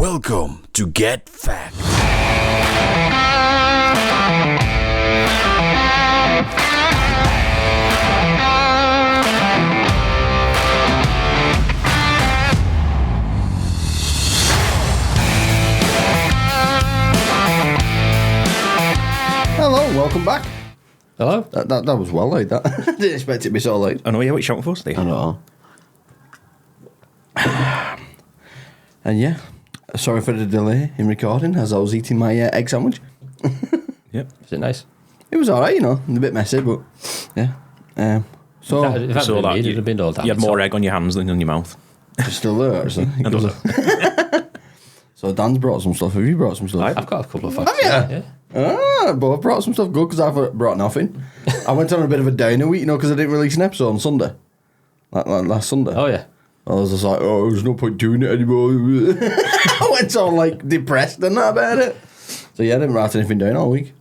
Welcome to Get Fact. Hello, welcome back. Hello? That was well late, that. I didn't expect it to be so late. I know, yeah, what you shouting for, Steve? I know. And yeah, sorry for the delay in recording as I was eating my egg sandwich. Yep. Is it nice? It was alright, you know, a bit messy, but yeah. So, If that So been that me, it'd you, have been all that. you had more egg on your hands than on your mouth. it's still there, actually. I don't know. So Dan's brought some stuff. Have you brought some stuff? I've got a couple of facts. Have you? Yeah. Both brought some stuff good because I've brought nothing. I went on a bit of a downer week, you know, because I didn't release an episode on Sunday. Like last Sunday. Oh, yeah. I was just like, oh, there's no point doing it anymore. I went on like depressed and that about it. So yeah, I didn't write anything down all week.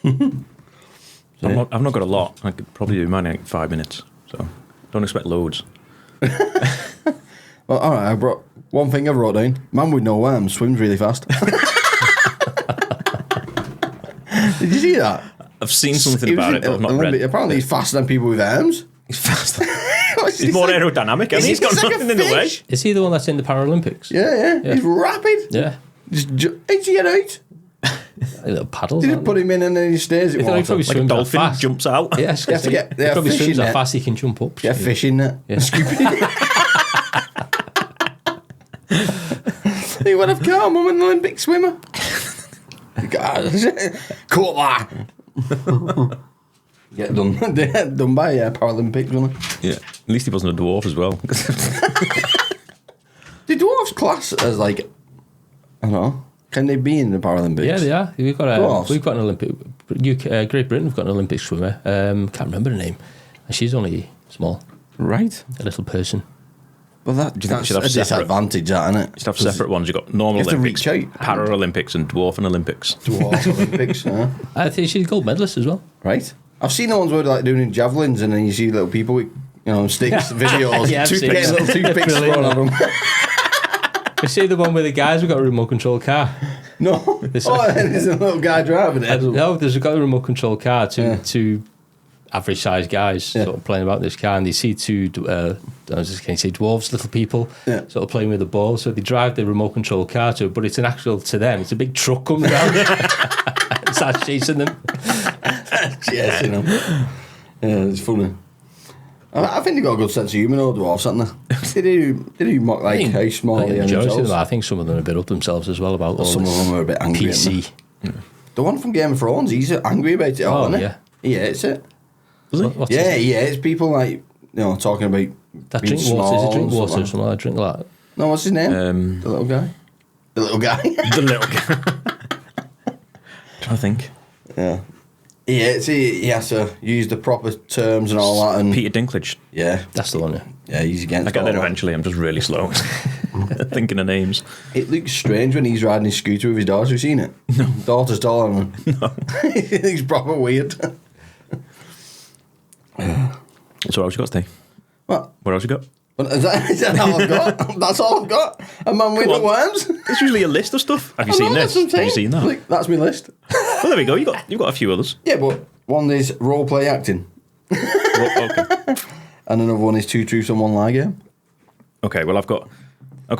I've not got a lot. I could probably do mine in like 5 minutes. So don't expect loads. Well, all right, I brought one thing I wrote down. Man with no worms swims really fast. Did you see that? I've seen something about it, but I've not read it. Apparently he's faster than people with arms. He's faster. He's more aerodynamic, and he's got like nothing in the way. Is he the one that's in the Paralympics? Yeah. He's rapid. Yeah. Is he out? A little paddles. They just put him in and then he stays in He probably water. Like a swims that dolphin fast. jumps out. Yes, You have to get- he yeah, probably fish swims in that there. fast he can jump up. Get fish in there. Yeah. Scoop it. He would have come. I'm an Olympic swimmer. Cool that. Get done by Paralympics, wasn't it? Yeah. At least he wasn't a dwarf as well. The dwarves class as like, I don't know, can they be in the Paralympics? Yeah, they are. We've Dwarves? got an Olympic. Great Britain have got an Olympic swimmer. Can't remember her name. And she's only small, Right. a little person. Well, you think that's should have a separate- disadvantage, that, isn't it? Just have separate ones. You've got normal You have to Olympics, reach out. Paralympics, and Dwarf Olympics. Dwarf Olympics, yeah. I think she's a gold medalist as well. Right. I've seen the ones where they're like doing javelins and then you see little people with, sticks, videos, Yeah, I've seen getting it. little toothpicks Brilliant. thrown at them. You see the one where the guys have got a remote control car? No. And there's a little guy driving it. No, there's got a remote control car. Two average sized guys sort of playing about this car, and they see two, I was just going to say dwarves, little people, sort of playing with the ball. So they drive the remote control car to it, but it's an actual, to them, it's a big truck coming around and starts chasing them. Yes, Yeah, it's funny. I think they've got a good sense of humour, though, dwarves, haven't they? They do mock like how small I think they the are majority of themselves. them, I think some of them are a bit up themselves as well about all Some of this them are a bit angry. PC. The one from Game of Thrones, he's angry about it all, Oh, isn't yeah. he? He hates it. What's Yeah, his- it's people like, talking about that being drink water, is small it drink and water stuff or something like that? Drink like that. No, what's his name? The little guy. The little guy. The little guy. Trying to think. Yeah. He has to use the proper terms and all that. And Peter Dinklage. yeah, That's the one, yeah. yeah, he's against I get all there that. eventually. I'm just really slow. Thinking of names. It looks strange when he's riding his scooter with his daughter. Have you seen it? No. Daughter's taller than him. No. He's proper weird. So what else you got, Steve? What? What else you got? But is that all I've got? That's all I've got? A man with Come the on. worms? There's usually a list of stuff. Have you I seen know, this? that's what I'm Have you saying. seen that? Look, that's my list. Well, there we go. You've got a few others. Yeah, but one is role play acting. Okay. And another one is two truths and one lie game. Okay. Well, I've got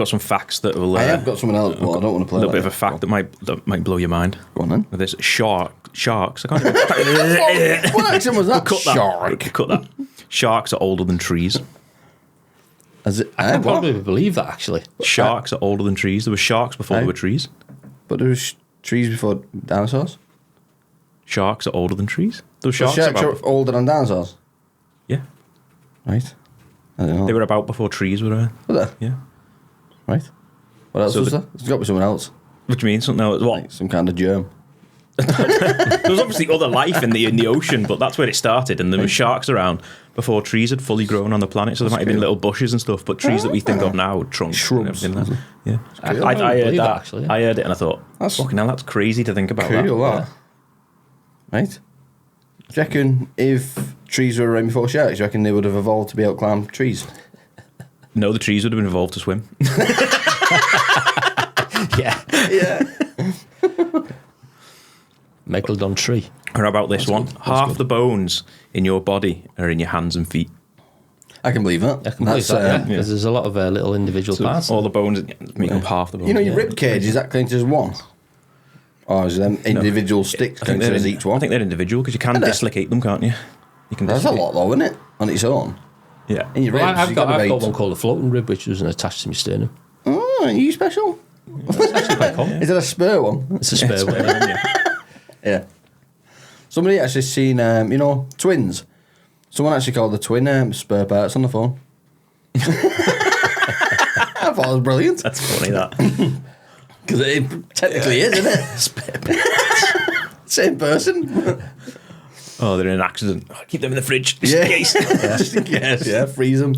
some facts that will. I have got someone else, but I don't want to play a little that bit of a fact that might blow your mind. Go on then. With this sharks. I can't even. What accent was that? Cut that. Shark. Cut that. Sharks are older than trees. Is it, I can what? probably believe that, actually. Sharks are older than trees. There were sharks before there were trees. But there was trees before dinosaurs. Sharks are older than trees. There were So sharks sharks about. are older than dinosaurs. Yeah. Right. I don't know. They were about before trees were around. Were they? Yeah. Right. What else So was the- there? There's got to be someone else. What do you mean? Something else? What? Like some kind of germ. There was obviously other life in the ocean, but that's where it started. And there were sharks around before trees had fully grown on the planet. So there might have been cool. little bushes and stuff, but trees that we think of now, trunks, Shrubs. and everything. Yeah, I cool. can't I heard believe that. that, actually. Yeah. I heard it and I thought, That's fucking hell, that's crazy to think about. Cool, That. that. Right. Do you reckon if trees were around before sharks, do you reckon they would have evolved to be able to climb trees? No, the trees would have been evolved to swim. Yeah. Yeah. Megalodon tree. Or how about this one? good. That's Half good. the bones in your body are in your hands and feet. I can believe that. I can believe that, because there's a lot of little individual So parts. all the bones make up half the bones. You know, your rib cage, is that counted as one? Or is them individual sticks I think counted as each one? I think they're individual because you can dislocate them, can't you? You can That's a dislocate. lot though, isn't it? On its own. Yeah. In your Well, ribs, I've you got got one called a floating rib, which was attached to my sternum. Oh, are you special? It's actually quite common. Is it a spur one? It's a spare one. Yeah. Yeah. Somebody actually seen, twins. Someone actually called the twin spare parts on the phone. I thought it was brilliant. That's funny, that. Because it technically is, isn't it? Spare parts. Same person. Oh, they're in an accident. Oh, keep them in the fridge just Yeah. in case. Just in case, yeah. Freeze them.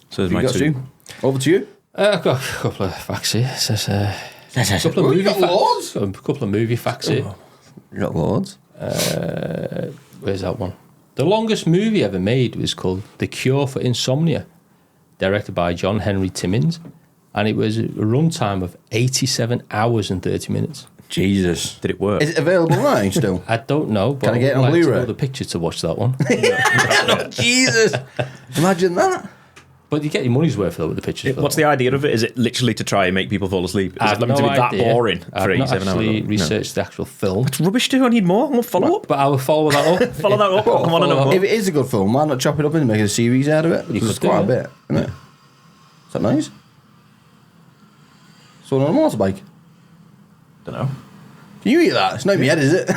So there's You my got two. to? Over to you. I've got a couple of facts here. It says, a couple of Oh, movie you got facts. loads? Got a couple of movie facts here. You got loads. Where's that one? The longest movie ever made was called The Cure for Insomnia, directed by John Henry Timmins, and it was a runtime of 87 hours and 30 minutes. Jesus. Did it work? Is it available now still? I don't know, but Can I get it would on like to Blu-ray? know the picture to watch that one. No, Jesus. Imagine that. But you get your money's worth though with the pictures. What's the idea of it? Is it literally to try and make people fall asleep? Is I've it meant no to be that idea. boring I've for not 87 actually hours? No. researched the actual film, It's rubbish too. I need more. I want follow up. but I will follow that up. Follow that up. I want to know more. If it is a good film, why not chop it up and make a series out of it? Because it's could do, quite a yeah. bit, isn't it? Is that nice? Someone on a motorbike. Don't know. Can you eat that? It's not in my head, is it?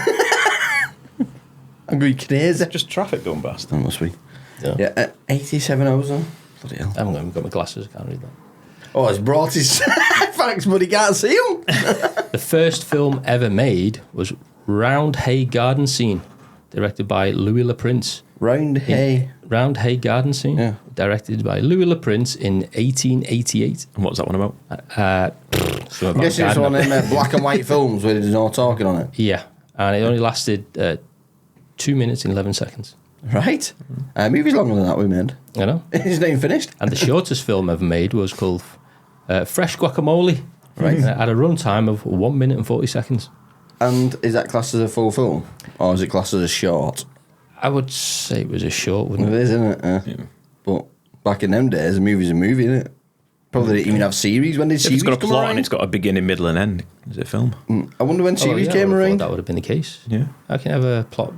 I'm going crazy. Just traffic going past. That must be. Yeah. Yeah, 87 hours though. Bloody hell. I haven't got my glasses. I can't read that. Oh, it's brought his facts, but he can't see them. The first film ever made was Round Hay Garden Scene, directed by Louis Le Prince. Round hay. Round Hay Garden Scene, Yeah. directed by Louis Le Prince in 1888. And what's that one about? So I about guess it's gardener. one of them black and white films where there's no talking on it. Yeah, and it only lasted 2 minutes and 11 seconds. Right? Movie's longer than that we made. You know? It's not even finished. And the shortest film ever made was called Fresh Guacamole. Right. And it had a runtime of 1 minute and 40 seconds. And is that classed as a full film? Or is it classed as a short? I would say it was a short, It wouldn't it? is, isn't it? Yeah. But back in them days, a movie's a movie, isn't it? Probably didn't even have series. When did If series it's got a come plot around? and it's got a beginning, middle, and end, is it a film? I wonder when series Oh, yeah, came I would have thought around. that would have been the case. Yeah. I can have a plot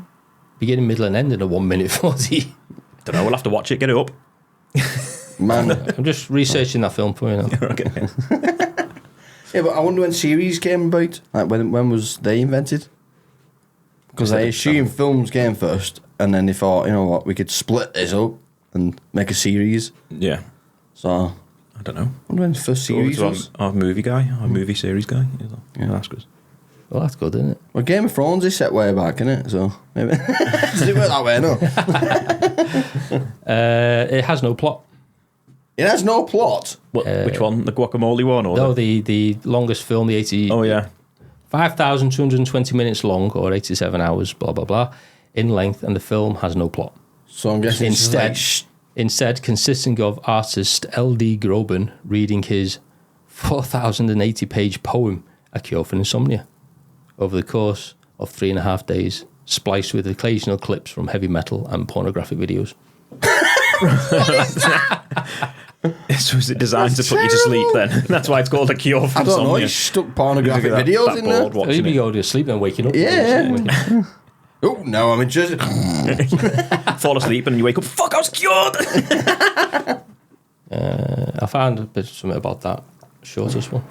beginning, middle, and end in a 1 minute 40. Don't know. We'll have to watch it. Get it up. Man. I'm just researching that film for you now. Okay. Yeah, but I wonder when series came about. Like when was they invented? Because I assume films came first, and then they thought, you know what, we could split this up and make a series. Yeah. So I don't know. I wonder when the first Go over series to was. our movie guy, our movie series guy. He'll ask us. Well, that's good, isn't it? Well, Game of Thrones is set way back, isn't it? So maybe does it work that way? No, It has no plot. it has no plot. What, which one? The guacamole one? Or No, the longest film, the 80... Oh, yeah. 5,220 minutes long, or 87 hours, blah, blah, blah, in length, and the film has no plot. So I'm guessing it's just Instead, like, instead consisting of artist L.D. Groban reading his 4,080-page poem, A Cure for Insomnia, over the course of 3.5 days, spliced with occasional clips from heavy metal and pornographic videos. So is it designed That's to put you to sleep terrible. then? That's why it's called A Cure for I don't know. Insomnia. He stuck pornographic That- videos that in there. bored watching Maybe it. go to sleep and waking up. Yeah. Waking up. Oh no, I'm interested. Fall asleep and you wake up, fuck, I was cured! I found a bit something about that shortest one,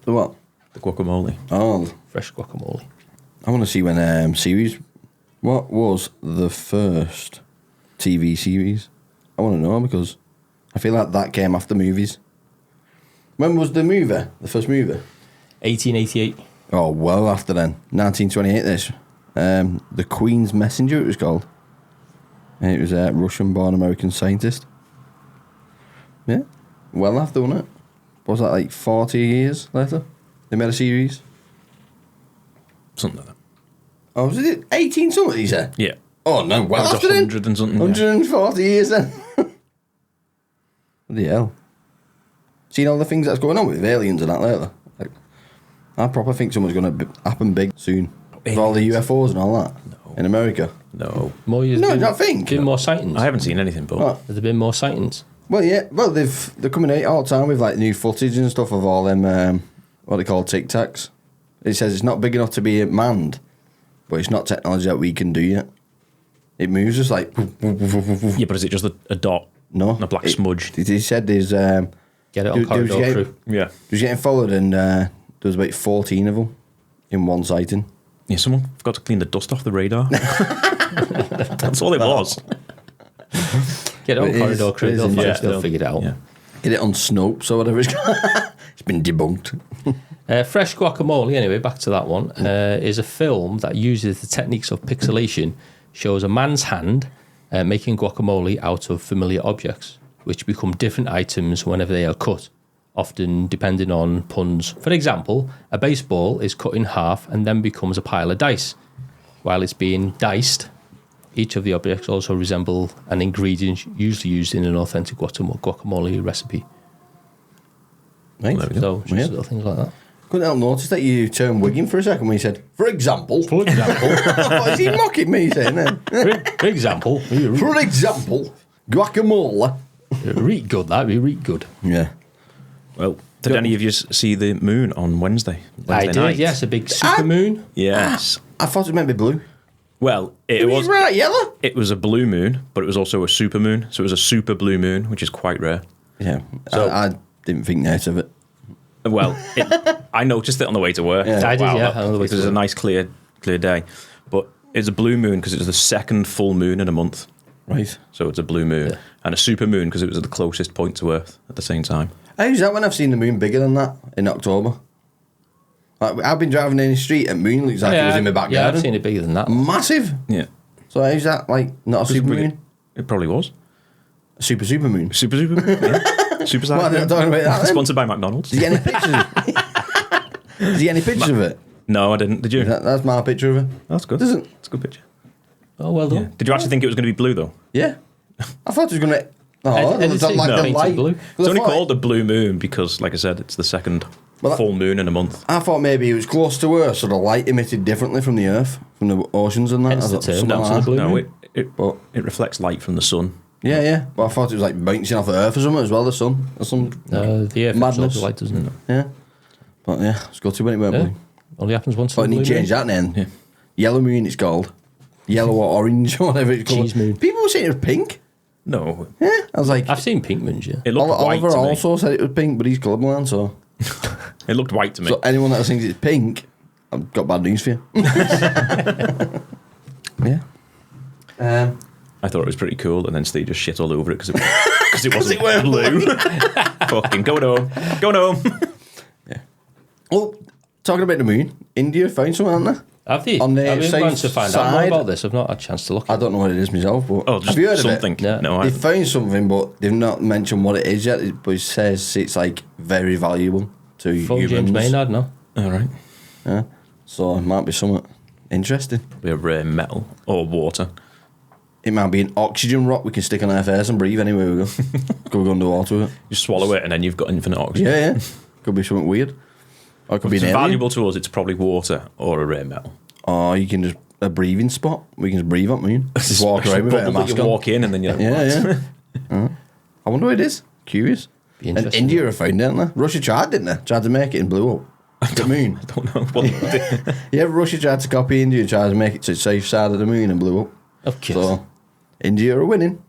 The what? The guacamole. Oh, Fresh Guacamole. I want to see when series. What was the first TV series? I want to know because I feel like that came after movies. When was the movie? The first movie? 1888. Oh, well after then. 1928. This. The Queen's Messenger. It was called. And it was a Russian-born American scientist. Yeah. Well after, wasn't it? What was that, like 40 years later? They made a series. Something like that. Oh, was it 18 something, he said? Yeah. Oh, no, well It was after then. 100 and something. Yeah. 140 years then. Bloody hell. Seen all the things that's going on with aliens and that lately? Like, I proper think something's going to happen big soon. With all the UFOs and all that. No. In America. No. More years. No, been, don't think. Been more sightings. I haven't seen anything, but What? Have there been more sightings? Well, yeah. Well, they're coming out all the time with like new footage and stuff of all them, what they call Tic Tacs. It says it's not big enough to be manned, but it's not technology that we can do yet. It moves just like... yeah, but is it just a dot? No. And a black smudge? He said there's... Get it on Corridor Crew. Yeah. He was getting followed and there was about 14 of them in one sighting. Yeah, someone forgot to clean the dust off the radar. That's all it was. Get it on It is- Corridor Crew. it is They'll, interesting. they'll figure it out. Yeah. Get it on Snopes or whatever it's called. It's been debunked. Fresh Guacamole, anyway, back to that one, is a film that uses the techniques of pixelation, shows a man's hand making guacamole out of familiar objects, which become different items whenever they are cut, often depending on puns. For example, a baseball is cut in half and then becomes a pile of dice. While it's being diced, each of the objects also resemble an ingredient usually used in an authentic guacamole recipe. Right. So, just Weird. little things like that. Couldn't help notice that you turned Wiggin for a second when you said, for example. For example, What is he mocking me saying then? for example, For example, guacamole. read good, that'd be read good. Yeah. Well, did any of you see the moon on Wednesday? I Wednesday did, night? yes, a big supermoon. Yes. I thought it meant to be blue. Well, it It was. was right yellow. It was a blue moon, but it was also a super moon. So it was a super blue moon, which is quite rare. Yeah. So- I didn't think that of it. Well, I noticed it on the way to work. Yeah. I did, yeah, that- on the way because to it was a work. nice clear day. But it's a blue moon because it was the second full moon in a month. Right. So it's a blue moon. Yeah. And a super moon because it was at the closest point to Earth at the same time. How's that when I've seen the moon bigger than that in October? Like, I've been driving in the street and moon looks like it was in my Yeah, backyard. I've seen it bigger than that. Massive. Yeah. So how's that like not a super moon? It probably was. A super moon. Super moon. Yeah. Super Well, they're not talking about that then. Sponsored by McDonald's. Did you get any pictures of it? Did you get any pictures of it? No, I didn't. Did you? That's my picture of it. That's good. Doesn't- It's a good picture. Oh, well done. Did you actually think it was going to be blue though? Yeah. I thought it was going to... Oh, I it didn't looked think like it the painted light. blue. Well, It's I only thought- called a blue moon because, like I said, it's the second Well, that- full moon in a month. I thought maybe it was close to Earth, so the light emitted differently from the Earth, from the oceans and that. Hence I the thought term, something that's like the that. blue No, moon. But it reflects light from the sun. yeah. But I thought it was like bouncing off the Earth or something as well, the sun. Or some The Earth Madness. absorbs the light, doesn't it? Yeah. But yeah, it's got to when it went Yeah. blue. Only happens once But I in a need blue to change moon. that then. Yeah. Yellow moon it's called. Yellow or orange or whatever it's called. Cheese moon. People were saying it was pink. No, Yeah. I was like, I've seen pink moons, yeah. it looked white Oliver to me. also said it was pink, but he's colourblind, so... It looked white to me. So anyone that thinks it's pink, I've got bad news for you. Yeah. I thought it was pretty cool, and then Steve just shit all over it because it wasn't blue. Fucking going home. Well, talking about the moon, India found something, haven't they? Have they? On the I've been south wanting to find out more side- about this. I've not had a chance to look I at it. don't know what it is myself, but Oh, just have you heard something. of it? Yeah. No, They I found something, but they've not mentioned what it is yet. But it says it's like very valuable to Phone humans. James Maynard, no? all right. Yeah. So it might be something interesting. Be a rare metal or water. It might be an oxygen rock we can stick on our face and breathe anywhere we go. Could go underwater with it. You swallow it, and then you've got infinite oxygen. Yeah. Could be something weird. Or it could If be it's an alien. valuable to us, it's probably water or a rare metal. Or you can just a breathing spot. We can just breathe up moon. Just walk around with it. Bubble that you walk in, and then you're like, Yeah. I wonder what it is. Curious. Be And interesting. India have found it, haven't they? Russia tried, didn't they? Tried to make it and blew up. The moon. I don't know. Well, Yeah, Russia tried to copy India and tried to make it to the safe side of the moon and blew up. Of course. So, India are winning.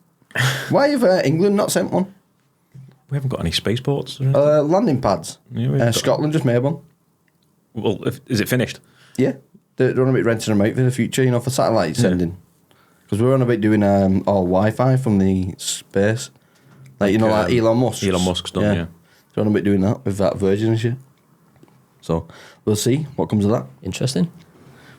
Why have England not sent one? we haven't got any spaceports. or anything. Landing pads. Yeah, we've got- Scotland just made one. Well, is it finished? Yeah. They're on about renting them out for the future, you know, for satellite sending. Because we're on about doing all Wi-Fi from the space. Like, you know, like Elon Musk. Elon Musk's done, yeah. They're on about doing that with that Virgin and shit. So, we'll see what comes of that. Interesting.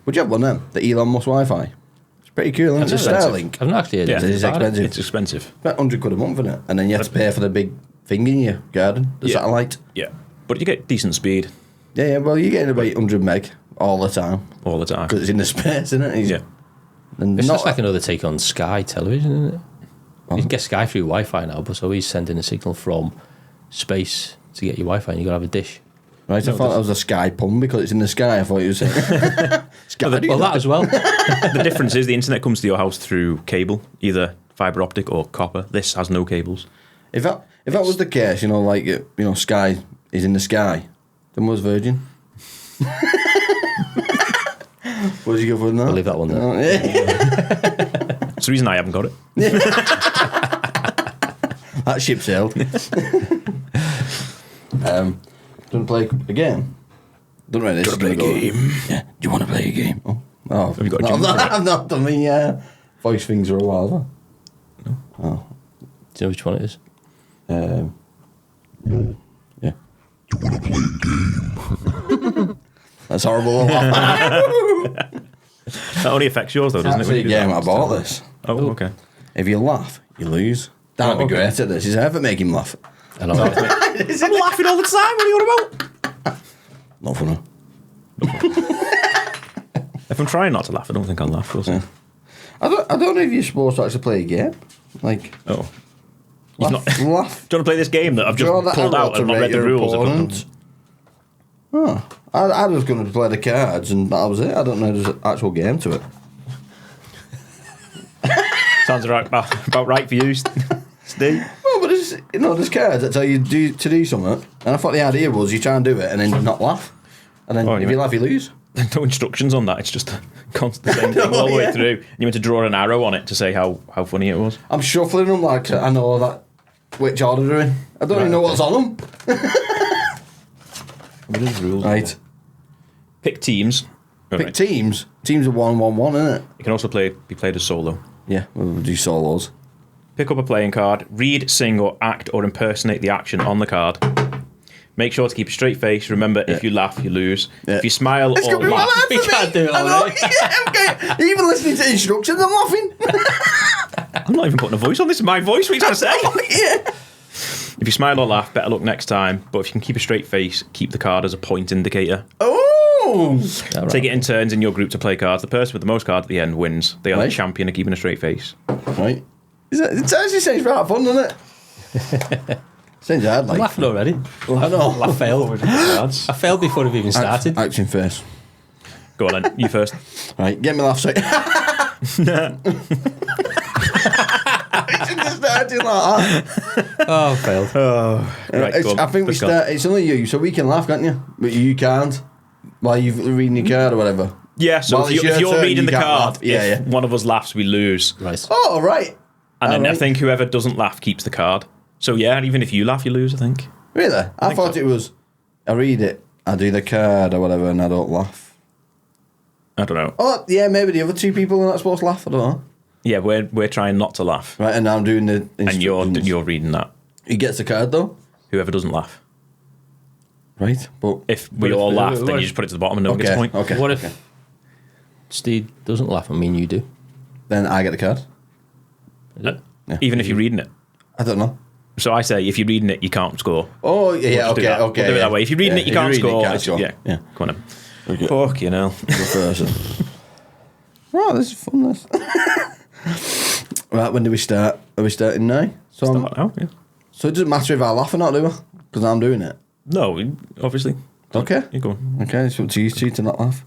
Would you have one then? The Elon Musk Wi-Fi? It's pretty cool, isn't it? It's a Starlink. I've not actually heard Yeah. anything It is about expensive. It's expensive. About 100 quid a month, isn't it? And then you have to pay for the big thing in your garden, the Yeah. satellite. Yeah, but you get decent speed Yeah, well, you're getting about 100 meg all the time. all the time. Because it's in the space, isn't it? Yeah. And It's not just like another take on Sky television, isn't it? You can get Sky through Wi-Fi now, but so he's sending a signal from space to get your Wi-Fi, and you got to have a dish. Right, I thought that was a sky pun because it's in the sky. I thought you were saying. Sky, Well, that as well. The difference is the internet comes to your house through cable, either fibre optic or copper. This has no cables. If that was the case, Sky is in the sky, then was Virgin. What did you go for now? I'll leave that one there. Oh, yeah. That's the reason I haven't got it. That ship sailed. Do you want to play a game? Don't know this. Play a game. Yeah. Do you want to play a game? Oh, Have you got a jingle for it? I've not done the voice things for a while. Have I? Do you know which one it is? Yeah. You want to play a game? That's horrible. That only affects yours, though, doesn't it? That's when the you do game that? I bought this. Oh, okay. If you laugh, you lose. That'd be okay. great at this. Is ever make him laugh? I don't know. I'm laughing all the time. What are you on about? Not funny. If I'm trying not to laugh, I don't think I'll laugh. We'll see. I don't know if you're supposed to actually play a game. Like, Oh. laugh. Do you want to play this game that I've just Draw the pulled arrow out to and not rate read the your rules? opponent. Oh, I was going to play the cards and that was it. I don't know there's an actual game to it. Sounds about right for you, Steve. Well, but there's cards that tell you to do something. And I thought the idea was you try and do it and then not laugh. And then if you laugh, you lose. No instructions on that. It's just a constant same thing all the way through. And you meant to draw an arrow on it to say how funny it was. I'm shuffling them like I know that which order they're in. I don't even know what's on them. What is the rules? Right. Pick teams. Pick teams. Teams are 1-1-1, isn't it? You can also be played as solo. Yeah, we'll do solos. Pick up a playing card. Read, sing, or act or impersonate the action on the card. Make sure to keep a straight face. Remember, if you laugh, you lose. Yeah. If you smile It's or gonna be laugh, well We can't do it already. Yeah, okay. Even listening to instructions, I'm laughing. I'm not even putting a voice on. This is my voice. What are you trying to say? Yeah. If you smile or laugh, better luck next time. But if you can keep a straight face, keep the card as a point indicator. Oh. Take it in turns in your group to play cards. The person with the most cards at the end wins. They are the Right. champion of keeping a straight face. Right. It actually sounds right fun, doesn't it? Sounds hard, I'm like. laughing already. I know. I failed. I failed before we've even started. Action first. Go on then. You first. Right, get me laugh straight. We should just start doing like that. Oh, I failed. Right, go on. I think we Let's go. start. It's only you, so we can laugh, can't you? But you can't. While you're reading your card or whatever. Yeah, so Well, if it's you're your turn, reading you the can't card, laugh. Yeah, if yeah. one of us laughs, we lose. Right. Oh, right. And then I Alright. think whoever doesn't laugh keeps the card. So yeah, even if you laugh, you lose, I think. Really? I think thought so. it was. I read it, I do the card or whatever, and I don't laugh. I don't know. Oh, yeah, maybe the other two people are not supposed to laugh. I don't know. Yeah, we're trying not to laugh. Right, and now I'm doing the And you're instructions. reading that. He gets the card though. Whoever doesn't laugh. Right, but If we But all if- laugh, what then you if- just put it to the bottom and no one gets a okay, point. okay. What if okay. Steve doesn't laugh? I mean, you do. Then I get the card. Yeah. Even if you're reading it. I don't know. So I say, if you're reading it, you can't score. Oh yeah, We'll just do okay, that. okay. We'll do it yeah. that way. If you're reading it, you If can't you're reading score. it, It's- score. Yeah, come on then. Okay. Fuck, you know. Go first. Oh, this is fun. This. Right, when do we start? Are we starting now? So, Start now, yeah. so it doesn't matter if I laugh or not, do I? Because I'm doing it. No, obviously. Okay. You go on. Okay, it's up to you two to not laugh.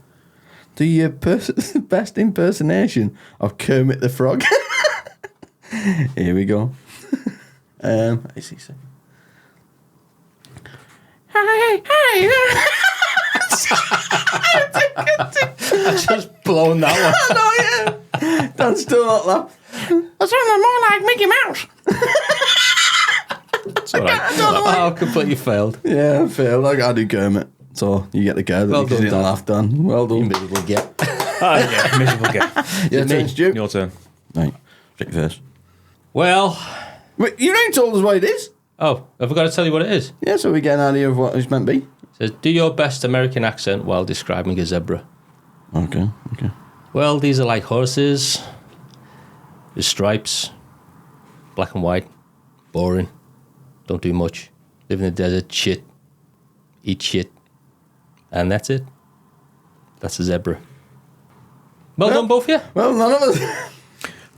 Do your best impersonation of Kermit the Frog. Here we go. It's easy. Hi. I just blown that one. I know, yeah. Dan still not laugh. I sound more like Mickey Mouse. It's all right. Oh, I completely failed. Yeah, I failed. I gotta do Kermit. So you get the card. Well Because done, you didn't Dan. laugh, Dan. Well done. We'll get. Yeah, miserable game. Your turn, Stu. Your turn. Right, straight first. Well, Wait, you ain't told us what it is. oh, have I got to tell you what it is? Yeah, so we get an idea of what it's meant to be. It says, do your best American accent while describing a zebra. Okay. Well, these are like horses with stripes, black and white, boring, don't do much, live in the desert, shit, eat shit, and that's it. That's a zebra. Well done, both of you. Well, none of us.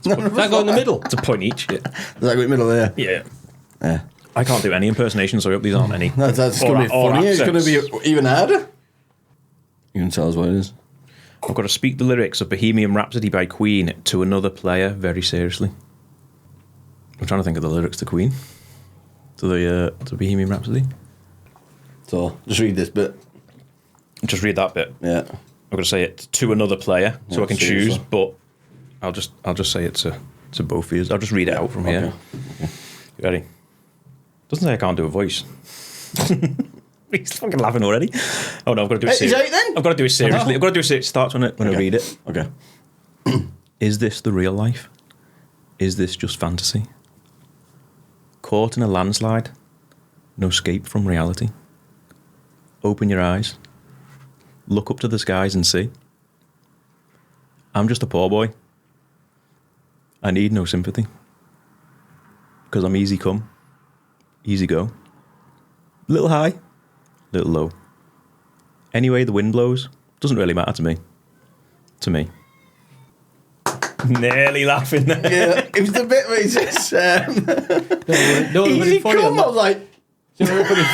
Can I go in the middle? It's a point each. Yeah. Does that go in the middle there? Yeah. Yeah. I can't do any impersonations, so I hope these aren't any. That's going to be Or funny. It's going to accents. be even harder. You can tell us what it is. I've got to speak the lyrics of Bohemian Rhapsody by Queen to another player very seriously. I'm trying to think of the lyrics to Queen. To Bohemian Rhapsody. So, just read this bit. Just read that bit. Yeah. I'm going to say it to another player, so Yeah, I can seriously. choose. But I'll just say it to both of you. I'll just read it out from here. Okay. You ready? Doesn't say I can't do a voice. He's fucking laughing already. Oh no, I've got to do it Is seriously. it then? I've got to do it seriously. I've got to do it seriously. It starts when I read it. Okay. Is this the real life? Is this just fantasy? Caught in a landslide? No escape from reality? Open your eyes. Look up to the skies and see. I'm just a poor boy. I need no sympathy. Because I'm easy come, easy go. Little high, little low. Anyway the wind blows, doesn't really matter to me. To me. Nearly laughing there. Yeah, it was the bit where he says, No, easy funny come. on I was that. like,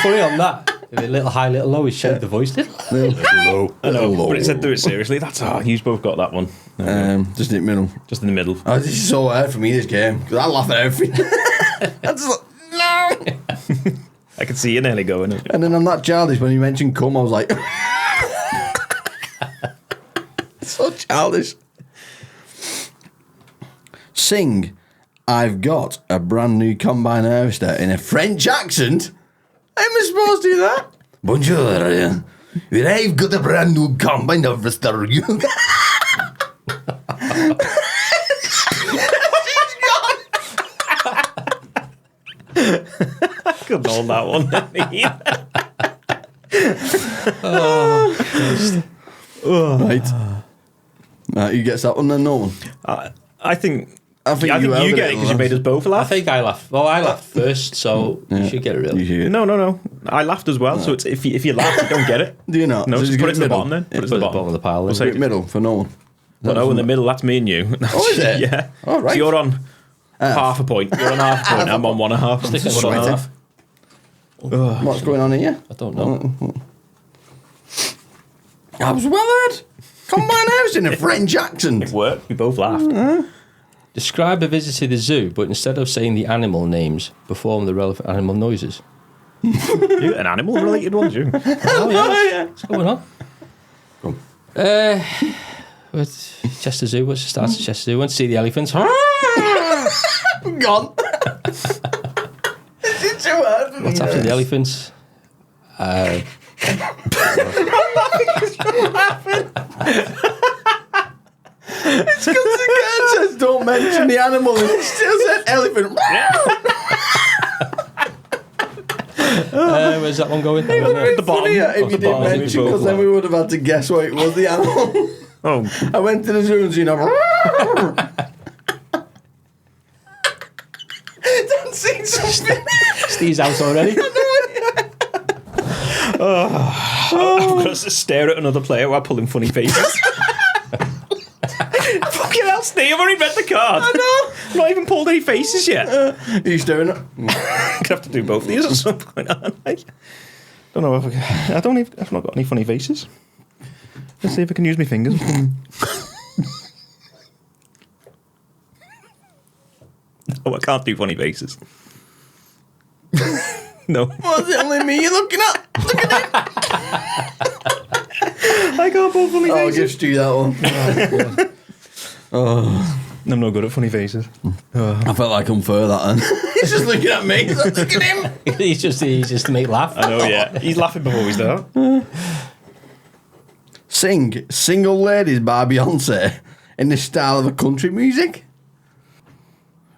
Funny on that. A little high, little low. He showed the voice, did little low. I know, but it said do it seriously. That's you both got that one. Just in the middle. Just in the middle. Oh, this is so hard for me, this game, because I laugh at everything. I just like, no! I can see you nearly going. And then I'm that childish. When you mentioned cum, I was like, so childish. Sing, I've got a brand new combine harvester in a French accent. How am I supposed to do that? Bonjour. I've got a brand new combine harvester. You Couldn't hold that one. Right. You gets that one then, no one. I think I think you held get it because you last. made us both I laugh. think I laughed. Well, I laughed first, so you should get it really. You should. No. I laughed as well. So it's if you laugh, you don't get it. Do you not? No, So just just put give it to the middle. bottom then. Put it to Put the it at the bottom. bottom of the pile. We'll then. say Middle for no one. Well, no, in the middle, that's me and you. Oh, is it? Yeah. Oh, right. So you're on half a point. You're on half a point. I'm on 1.5. Stick it One and a on half. What's going on here? I don't know. I was well heard. Combine house in a French accent. It worked. We both laughed. Describe a visit to the zoo, but instead of saying the animal names, perform the relevant animal noises. You an animal-related one, you? Oh, yeah. What's going on? What's Chester Zoo? What's the start of Chester Zoo? Want to see the elephants? Gone. Is it too hard for me? What's after the elephants? It's because the guy says don't mention the animal and it still said elephant. Where's that one going? It would have been the bottom. funnier Off if the you didn't bottom. mention, because then we would have had to guess what it was, the animal. Oh, I went to the zoo and seen a... Don't see something. Steve's out already. I've got to stare at another player while pulling funny faces. Fucking hell, Steve, I've already read the card. I know. I've not even pulled any faces yet. Are you staring at... I'm gonna have to do both of these at some point, aren't I? Don't know if I've not got any funny faces. Let's see if I can use my fingers. No, I can't do funny faces. No, Was it only me you're looking at? I can't pull funny I'll faces. give Stu that one. I'm not good at funny faces. I felt like unfair that then. He's just looking at me. Look at him. he's just to make laugh. I know, yeah. He's laughing before we start. Sing Single Ladies by Beyonce in the style of a country music.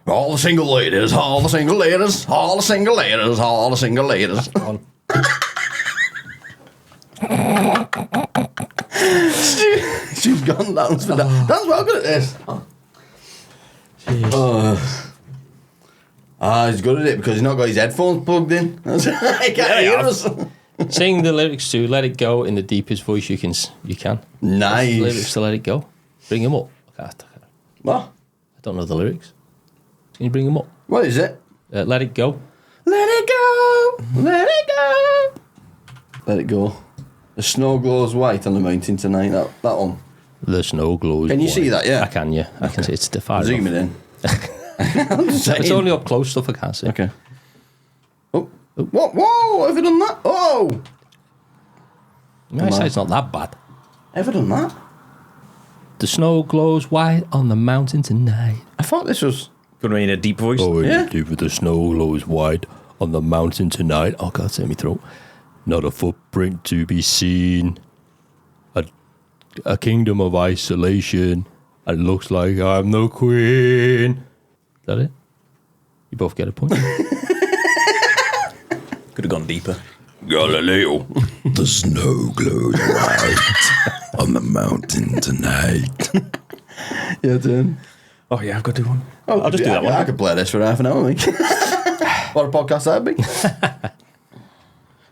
All the single ladies, all the single ladies, all the single ladies, all the single ladies. She's gone dance for that. Dan's well good at this. He's good at it because he's not got his headphones plugged in. He can't hear us. Sing the lyrics to "Let It Go" in the deepest voice you can. Nice. The lyrics to "Let It Go." Bring them up. I What? don't know the lyrics. Can you bring them up? What is it? Let It Go. Let it go. let it go. Let it go. The snow glows white on the mountain tonight. That one. The snow glows. Can you white. see that? Yeah. I can, yeah. I can see it's the fire. Zoom it in. I'm just saying. It's only up close stuff I can't see. Okay. Oh. What? Whoa! Have you done that? Oh! My side's not that bad. Ever done that? The snow glows white on the mountain tonight. I thought this was... Going to be in a deep voice. Oh, Yeah. the snow glows white on the mountain tonight. Oh, God, it's in my throat. Not a footprint to be seen. A kingdom of isolation. It looks like I'm the queen. Is that it? You both get a point. Could have gone deeper. Galileo. The snow glows white on the mountain tonight. Yeah, turn. Oh, yeah, I've got to do one. Oh, I'll just do that one. I could play this for half an hour, mate. What a podcast that'd be.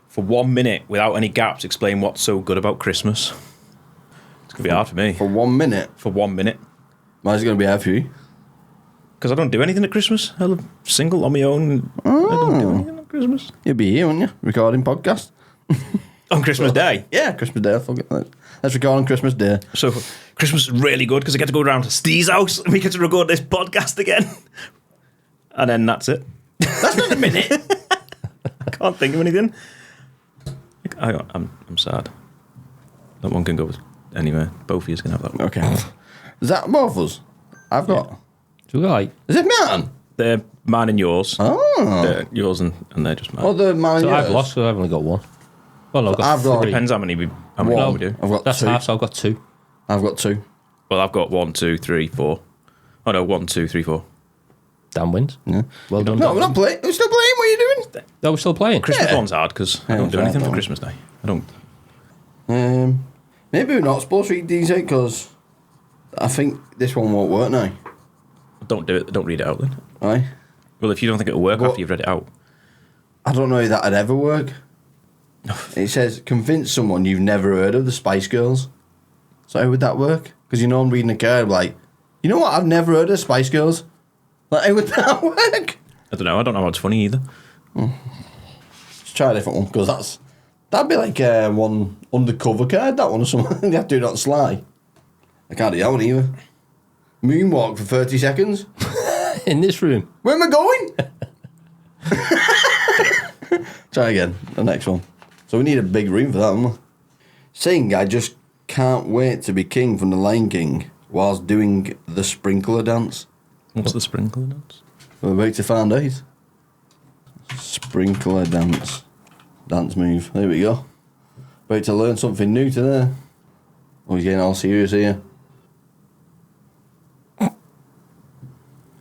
For 1 minute, without any gaps, explain what's so good about Christmas. It's going to be hard for me. For 1 minute. For 1 minute. Why is it going to be hard for you? Because I don't do anything at Christmas. I'm single on my own. I don't do anything at Christmas. You'll be here, won't you? Recording podcast. On Christmas Day. Yeah, Christmas Day. Let's record on Christmas Day. So Christmas is really good because I get to go down to Steve's house and we get to record this podcast again. And then that's it. That's not a minute. I can't think of anything. I'm sad. That one can go anywhere. Both of you can have that one. Okay. Is that both of us? I've got... So like, Is it mine? They're mine and yours. Oh. They're yours and they're just mine. Oh, the mine. so yours. I've lost, so I've only got one. Well, no, I've got- three. Depends how many we One. do. I've got That's two. half, so I've got two. I've got two. Well, I've got 1, 2, 3, 4. Oh no, 1, 2, 3, 4. Dan wins. Yeah. Well done. No, Dan. we're not playing. We're still playing. What are you doing? No, we're still playing. Christmas Yeah. one's hard because I Yeah, don't do fair, anything that for one. Christmas Day. I don't. Maybe we're not supposed to read these out because I think this one won't work now. Don't do it. Don't read it out then. Right? Well, if you don't think it'll work What? after you've read it out, I don't know if that'd ever work. It says, convince someone you've never heard of the Spice Girls. So how would that work? Because you know I'm reading a card like, you know what? I've never heard of the Spice Girls. Like, how would that work? I don't know. I don't know how it's funny either. Let's try a different one because that'd be like one undercover card, that one or something. You have to do that sly. I can't do that one either. Moonwalk for 30 seconds. In this room. Where am I going? Try again. The next one. So we need a big room for that one. Sing, I just can't wait to be king from the Lion King whilst doing the sprinkler dance. What's the sprinkler dance? We're about to find out. Sprinkler dance. Dance move. There we go. About to learn something new today. Oh, he's getting all serious here.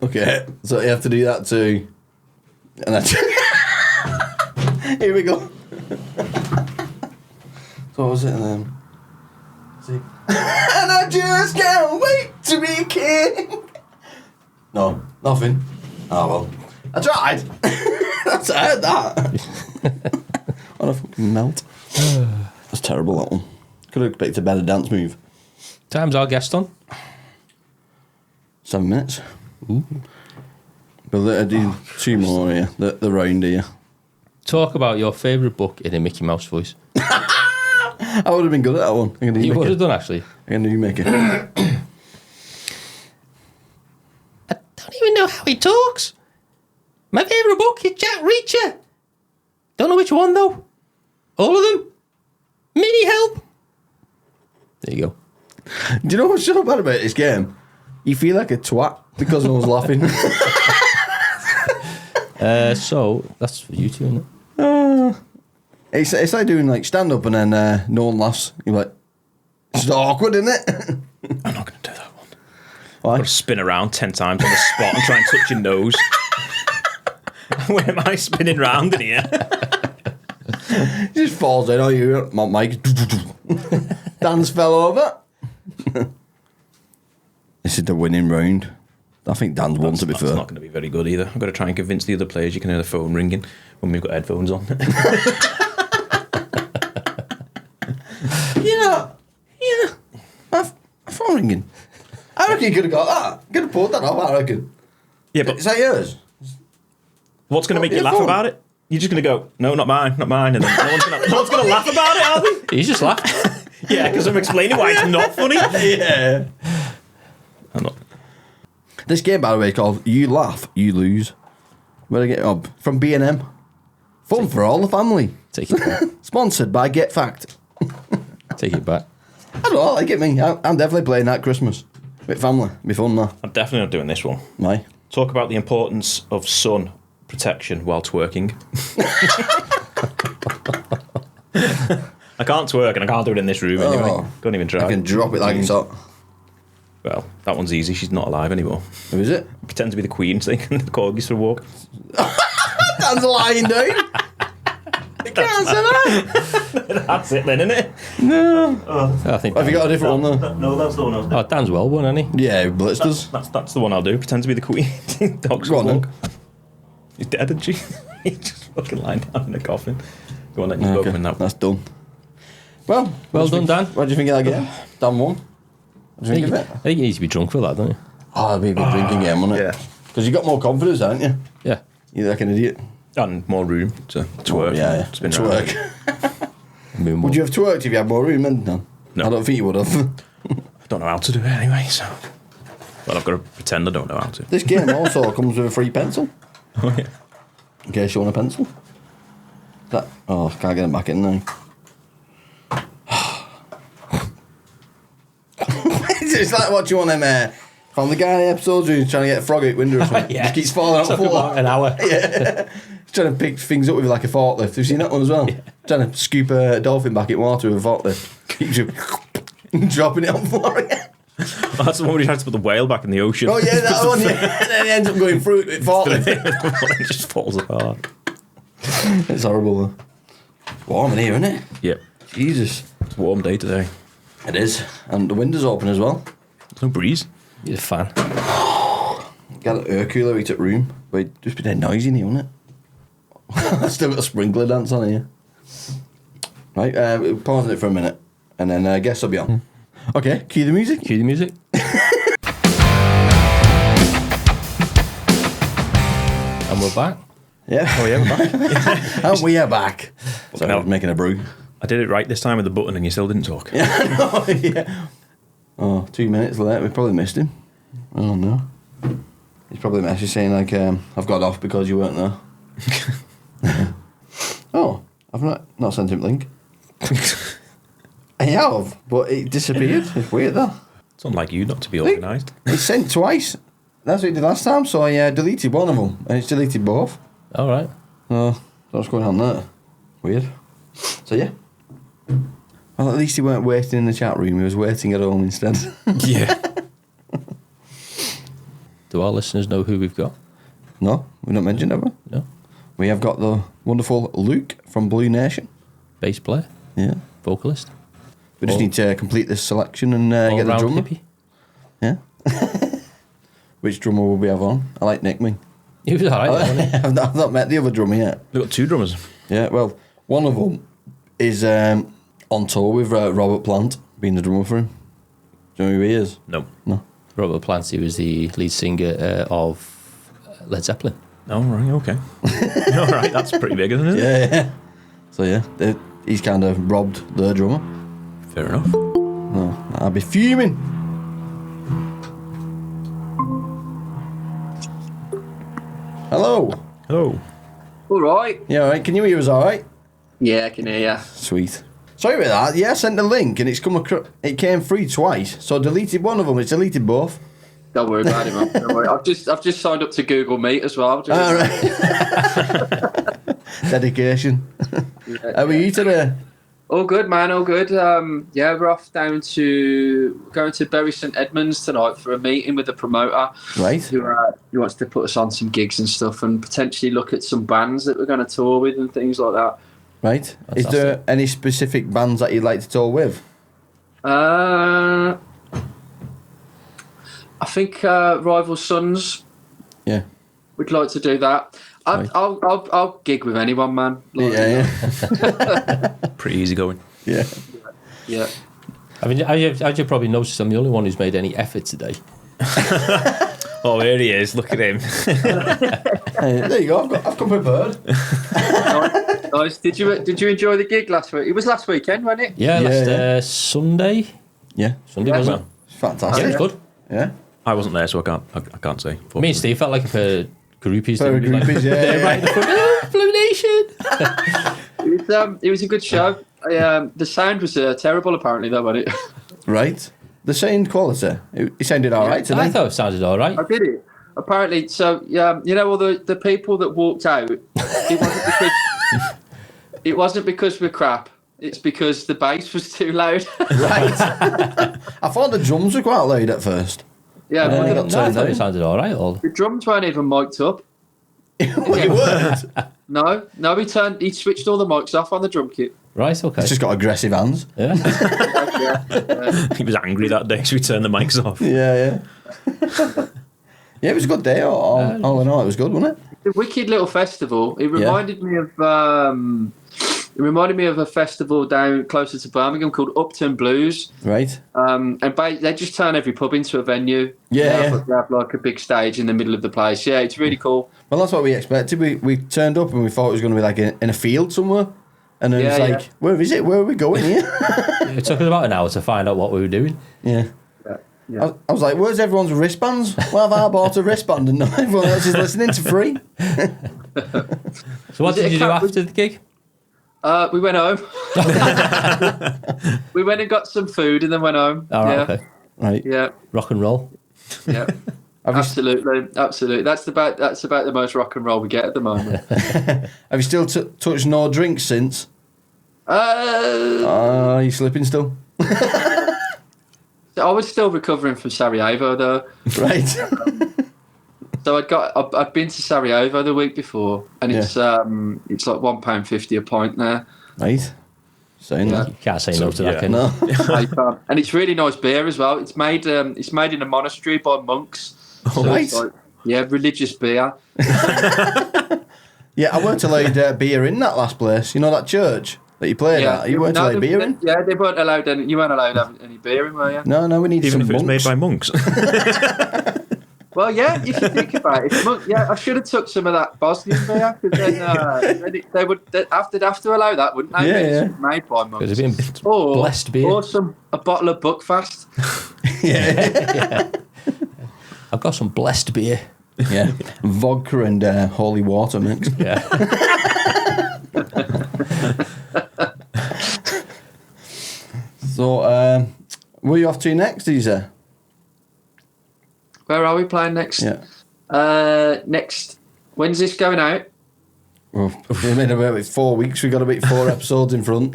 Okay, so you have to do that too. And that's here we go. So what was it then? See? And I just can't wait to be king. No, nothing. Oh well. I tried. That's I heard that. What a fucking melt. That's terrible, that one. Could have picked a better dance move. Time's our guest on. 7 minutes. Ooh. But I do two more here. The round here. Talk about your favourite book in a Mickey Mouse voice. I would have been good at that one. I'm gonna You do would have Mickey. done, actually. I'm gonna do Mickey. I don't even know how he talks. My favourite book is Jack Reacher. Don't know which one, though. All of them. Mini help. There you go. Do you know what's so bad about this game? You feel like a twat because I was laughing. So, that's for you two, isn't it? It's like doing like stand up and then no one laughs. You're like, it's awkward, isn't it? I'm not going to do that one. Why? I'll spin around 10 times on the spot and try and touch your nose. Where am I spinning round in here? It just falls down. Oh, you my mic. Dan's fell over. This is the winning round. I think Dan's won, to be That's fair. not going to be very good either. I've got to try and convince the other players you can hear the phone ringing when we've got headphones on. Yeah. My phone ringing. I reckon you could have got that. Could have pulled that off, I reckon. Yeah, but Is that yours? what's going to make you Your laugh phone. about it? You're just going to go, no, not mine, and then no one's going to laugh about it, are they? He's just laughing. Yeah, because I'm explaining why it's not funny. Yeah. I'm not. This game, by the way, is called You Laugh, You Lose. Where I get up from B&M. Fun for all the family. Take it back. Sponsored by Get Fact. Take it back. I don't know, I like it, me. I'm definitely playing that Christmas with family. Be fun, that. I'm definitely not doing this one. Why? Talk about the importance of sun protection while twerking. I can't twerk and I can't do it in this room anyway. Oh. Can't even try. I can drop it like it's hot. Well, that one's easy. She's not alive anymore. Who is it? Pretend to be the queen so they can the corgis for a walk. That's lying, dude. You can't say that. That's it then, isn't it? No. I think. Have you got a different one, though? No, that's the one I was Oh, Dan's well won, hasn't he? Yeah, blitzed us. That's the one I'll do. Pretend to be the queen. Dogs Go on, walk. then. She's dead, isn't she? He's just fucking lying down in a coffin. Go on, then. You've Okay, opened that. that's done. Well, Well done, Dan. What do you think of that game? Dan won. What do you think of it? I think you need to be drunk for that, don't you? Oh, it'd be a big drinking game, wouldn't it? Yeah. Because you got more confidence, haven't you? Yeah. You're like an idiot. And more room to twerk. Yeah. Spin around. Twerk. Would you have twerked if you had more room, then, Dan? No. I don't think you would have. I don't know how to do it anyway, so. Well, I've got to pretend I don't know how to. This game also comes with a free pencil. Oh, yeah. In case you want a pencil. Oh, can't get it back in now. It's like watching one of them Family Guy episodes where he's trying to get a frog out window or something. Yeah. Just keeps falling out the Took floor. about an hour. Yeah. He's trying to pick things up with like a forklift. Have you seen that one as well? Yeah. Trying to scoop a dolphin back in water with a forklift. Keeps you dropping it on the floor again. Oh, that's the one where he tries to put the whale back in the ocean. Oh yeah, that one, yeah. And then he ends up going through it with forklift. It just falls apart. It's horrible though. Warm in here, isn't it? Yep. Jesus. It's a warm day today. It is. And the window's open as well. There's no breeze. You're a fan. Got an air cooler heated room, but it'd just be dead noisy in here, wouldn't it? Still got a sprinkler dance on here. Right, pausing it for a minute, and then guess will be on. Okay, cue the music. Cue the music. And we're back. Yeah. Oh, yeah, we're back. And we are back. So I was making a brew. I did it right this time with the button and you still didn't talk. Yeah. Oh, 2 minutes late. We probably missed him. Oh no. He's probably messaged saying like, "I've got off because you weren't there." Oh, I've not sent him the link. I have, but it disappeared. It's weird though. It's unlike you not to be organised. It's sent twice. That's what he did last time. So I deleted one of them, and it's deleted both. All right. Oh, what's going on there? Weird. So yeah. Well, at least he weren't waiting in the chat room. He was waiting at home instead. Yeah. Do our listeners know who we've got? No, we've not mentioned ever. No. We have got the wonderful Luke from Blue Nation. Bass player, Yeah. vocalist, We just All- need to complete this selection and get the all-round drummer. hippie. Yeah. Which drummer will we have on? I like Nick Ming. He was all right, wasn't he? I've not met the other drummer yet. We've got two drummers. Yeah, well, one of them is on tour with Robert Plant, being the drummer for him. Do you know who he is? No. No. Robert Plant, he was the lead singer of Led Zeppelin. Oh, right, okay. All right, that's pretty big, isn't it? Yeah. So yeah, he's kind of robbed their drummer. Fair enough. No, I'd be fuming. Hello. Hello. All right. Yeah, all right. Can you hear us all right? Yeah, I can hear ya. Sweet. Sorry about that. Yeah, I sent the link and it's come across. It came free twice, so I deleted one of them. It's deleted both. Don't worry about it, man. Don't worry. I've just signed up to Google Meet as well. All right. Dedication. How are you today? All good, man. All good. Yeah, we're off going to Bury St Edmunds tonight for a meeting with the promoter Right. who wants to put us on some gigs and stuff, and potentially look at some bands that we're going to tour with and things like that. Right. Is Fantastic. there any specific bands that you'd like to tour with? I think Rival Sons. Yeah. We'd like to do that. Right. I'll gig with anyone, man. Like, Yeah. Pretty easy going. Yeah. yeah. I mean, as you probably noticed, I'm the only one who's made any effort today. Oh, here he is. Look at him. Hey, there you go. I've come prepared. Nice. Did you enjoy the gig last week? It was last weekend, wasn't it? Yeah, last Sunday. Yeah. Sunday, wasn't it? It's fantastic. Yeah, it was good. Yeah. I wasn't there, so I can't say. Me and Steve felt like a pair of groupies. Pair of didn't we? groupies, yeah, They're yeah. right in the front. "Oh, Blue Nation." It was a good show. The sound was terrible, apparently, though, wasn't it? Right. The sound quality. It sounded all right today. I thought it sounded all right. I did it. Apparently, so you know, all the people that walked out, it wasn't because we're crap. It's because the bass was too loud. Right. I thought the drums were quite loud at first. Yeah, And then but it the, got No, I turned thought it down. sounded all right. All. the drums weren't even mic'd up. Well, you weren't. No, he switched all the mics off on the drum kit. Right, okay. It's just got aggressive hands. Yeah. He was angry that day, so we turned the mics off. Yeah. Yeah, it was a good day. All in all, it was good, wasn't it? The wicked little festival. It reminded me of a festival down closer to Birmingham called Upton Blues. Right. And they just turn every pub into a venue. Yeah. They have like a big stage in the middle of the place. Yeah, it's really cool. Well, that's what we expected. We turned up and we thought it was going to be like in a field somewhere. And then it's Yeah, like, where is it? Where are we going here? It took us about an hour to find out what we were doing. Yeah. Yeah. I was like, where's everyone's wristbands? Well, have I bought a wristband and not everyone else is listening to free? So what Was it did a you do cat- after the gig? We went home. We went and got some food and then went home. All right, yeah. okay. Right. Yeah. Rock and roll. Yeah. Have you, Absolutely. That's about the most rock and roll we get at the moment. have you still touched no drinks since? Are you slipping still? I was still recovering from Sarajevo though. Right. So I'd been to Sarajevo the week before, and it's like £1.50 a pint there. Right. Saying Yeah. that. You can't say no to that, yeah. can you? No. And it's really nice beer as well. It's made in a monastery by monks. So Right. it's like, yeah, religious beer. Yeah, I weren't allowed beer in that last place. You know that church that you played at? You weren't allowed beer in? Yeah, they weren't allowed any. You weren't allowed to have any beer in, were you? No, we need Even some if it was monks. made by monks. Well, yeah, if you think about it, I should have took some of that Bosnian beer because then they would have to allow that, wouldn't they? Yeah, It's made by monks. It's been Or blessed beer. or a bottle of Buckfast. Yeah. I've got some blessed beer. Yeah. Vodka and holy water mix. Yeah. So, where are you off to next, did you say? Where are we playing next? Yeah. Next, when's this going out? Well, we made about 4 weeks. We've got about 4 episodes in front.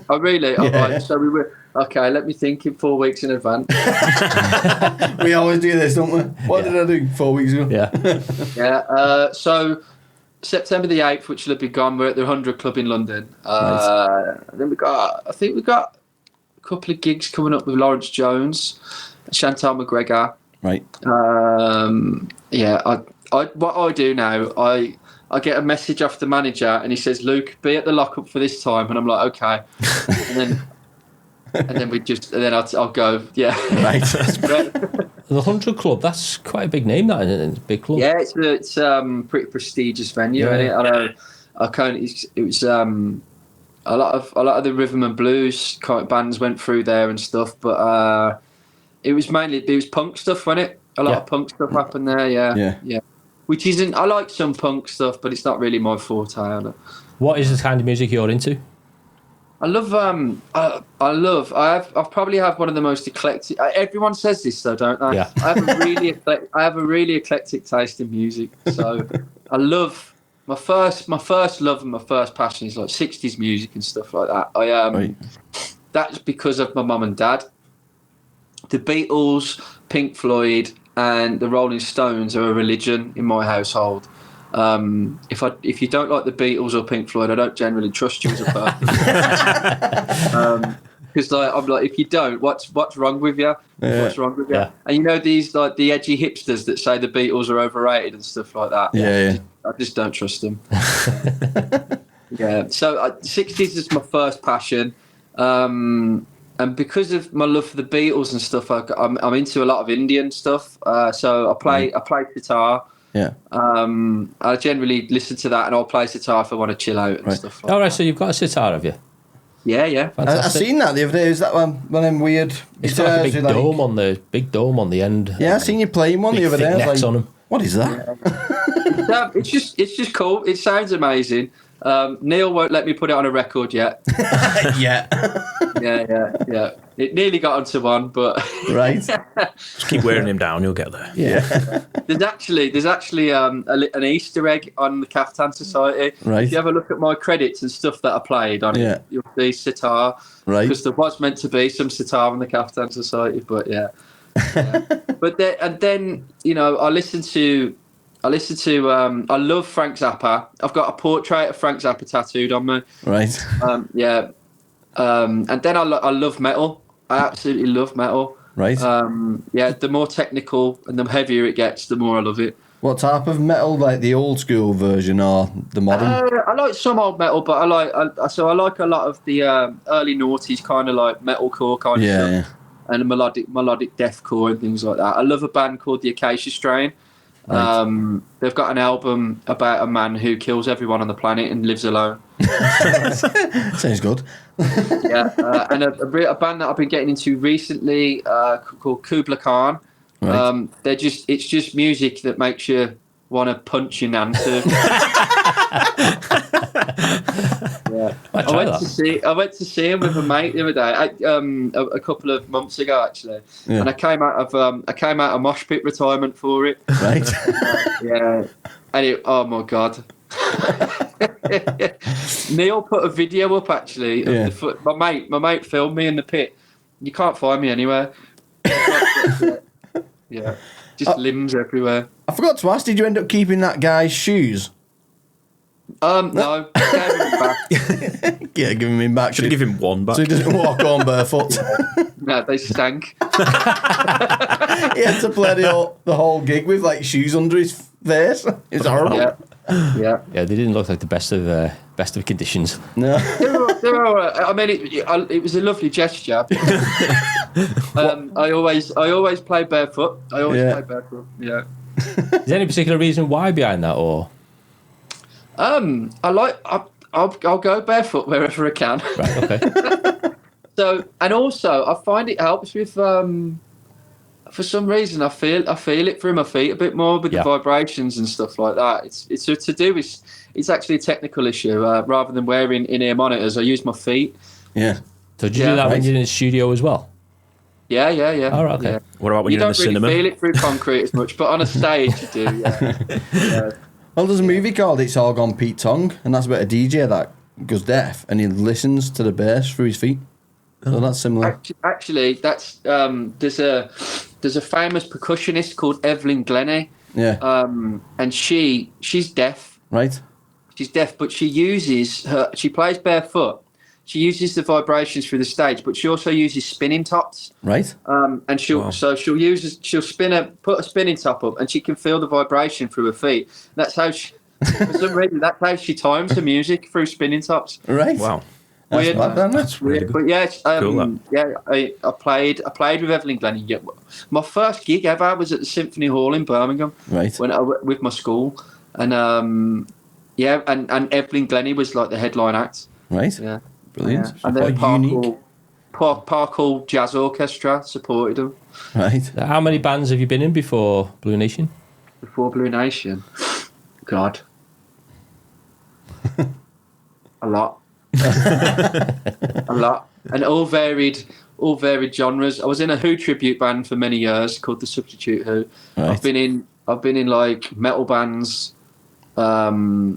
Oh, really? Oh, Yeah. right. So we were okay. Let me think in 4 weeks in advance. We always do this, don't we? What did I do 4 weeks ago? Yeah. Yeah. So September the 8th, which will be gone. We're at the 100 Club in London. Then I think we got a couple of gigs coming up with Lawrence Jones, Chantal McGregor. Right. Yeah. What I do now, I get a message off the manager and he says, "Luke, be at the lockup for this time," and I'm like, "Okay," and then I'll go. Yeah. Right. The 100 Club, that's quite a big name, that, isn't it? It's a big club. Yeah, it's pretty prestigious venue, Yeah. isn't it? I know. It was a lot of the rhythm and blues kind of bands went through there and stuff, but it was punk stuff, wasn't it? A lot of punk stuff happened there. Yeah. Which isn't. I like some punk stuff, but it's not really my forte. What is the kind of music you're into? I love. I probably have one of the most eclectic. Everyone says this though, don't they? Yeah. I have a really eclectic taste in music. So I love my first love and my first passion is like 60s music and stuff like that. Right. That's because of my mum and dad. The Beatles, Pink Floyd, and the Rolling Stones are a religion in my household. If you don't like the Beatles or Pink Floyd, I don't generally trust you as a person. Because I'm like, if you don't, what's wrong with you? Yeah. What's wrong with you? Yeah. And you know these like the edgy hipsters that say the Beatles are overrated and stuff like that. Yeah. I just don't trust them. Yeah. So 60s is my first passion. And because of my love for the Beatles and stuff, I'm into a lot of Indian stuff. So I play guitar. Yeah. I generally listen to that, and I'll play sitar if I want to chill out and stuff like All right, that. so you've got a sitar, have you? Yeah. I seen that the other day. Is that one of them weird? It's got like a big dome on the end. Yeah, I seen you playing one the other day. I was necks like, on 'em. what is that? It's just cool. It sounds amazing. Neil won't let me put it on a record yet. Yeah. Yeah. It nearly got onto one, but Right. Just keep wearing him down, you'll get there. Yeah. there's actually an Easter egg on the Caftan Society. Right. If you have a look at my credits and stuff that I played on it, you'll see sitar. Right. Because there was meant to be some sitar on the Caftan Society, but yeah. But then I love Frank Zappa. I've got a portrait of Frank Zappa tattooed on me. Right. And then I love metal. I absolutely love metal. Right. The more technical and the heavier it gets, the more I love it. What type of metal? Like the old school version or the modern? I like some old metal, but I like a lot of the early noughties kind of like metalcore kind of stuff. Yeah. And melodic deathcore and things like that. I love a band called the Acacia Strain. Right. They've got an album about a man who kills everyone on the planet and lives alone. Sounds good. And a band that I've been getting into recently called Kubla Khan. Right. It's just music that makes you want to punch your nan to. I went to see him with a mate the other day, a couple of months ago actually, and I came out of mosh pit retirement for it. Right. And oh my god. Neil put a video up actually. Of my mate filmed me in the pit. You can't find me anywhere. Yeah, just limbs everywhere. I forgot to ask, did you end up keeping that guy's shoes? No, I gave him back. Yeah, give him back. Should have given him one back. So he doesn't walk on barefoot. No, they stank. He had to play the whole gig with like shoes under his face. It's horrible. Yeah. Yeah, they didn't look like the best of conditions. No. They were all right. I mean, it was a lovely gesture. I always play barefoot. Play barefoot. Yeah. Is there any particular reason why behind that, or? I'll go barefoot wherever I can. Right. Okay. So, and also I find it helps with for some reason I feel it through my feet a bit more with the vibrations and stuff like that. It's to do with, it's actually a technical issue rather than wearing in-ear monitors. I use my feet. Yeah. So did you do that when you're in the studio as well? Yeah. All right. Okay. Yeah. What about when you're in the cinema? You don't really feel it through concrete as much, but on a stage you do. Yeah. Well, there's a movie called It's All Gone Pete Tong, and that's about a DJ that goes deaf and he listens to the bass through his feet. So that's similar. Actually, that's there's a famous percussionist called Evelyn Glennie. Yeah. And she's deaf. Right. She's deaf, but she plays barefoot. She uses the vibrations through the stage, but she also uses spinning tops. Right. And she'll put a spinning top up, and she can feel the vibration through her feet. That's how for some reason, that's how she times the music through spinning tops. Right. Wow. That's Weird. bad, then. That's really good. But yeah, Cool, I played with Evelyn Glennie. Yeah, my first gig ever was at the Symphony Hall in Birmingham. Right. When with my school, and and Evelyn Glennie was like the headline act. Right. Yeah. Brilliant. Yeah. And then Unique. Park Hall Jazz Orchestra supported them. Right. So how many bands have you been in before Blue Nation? Before Blue Nation, God, a lot, a lot, and all varied genres. I was in a Who tribute band for many years called the Substitute Who. Right. I've been in like metal bands. I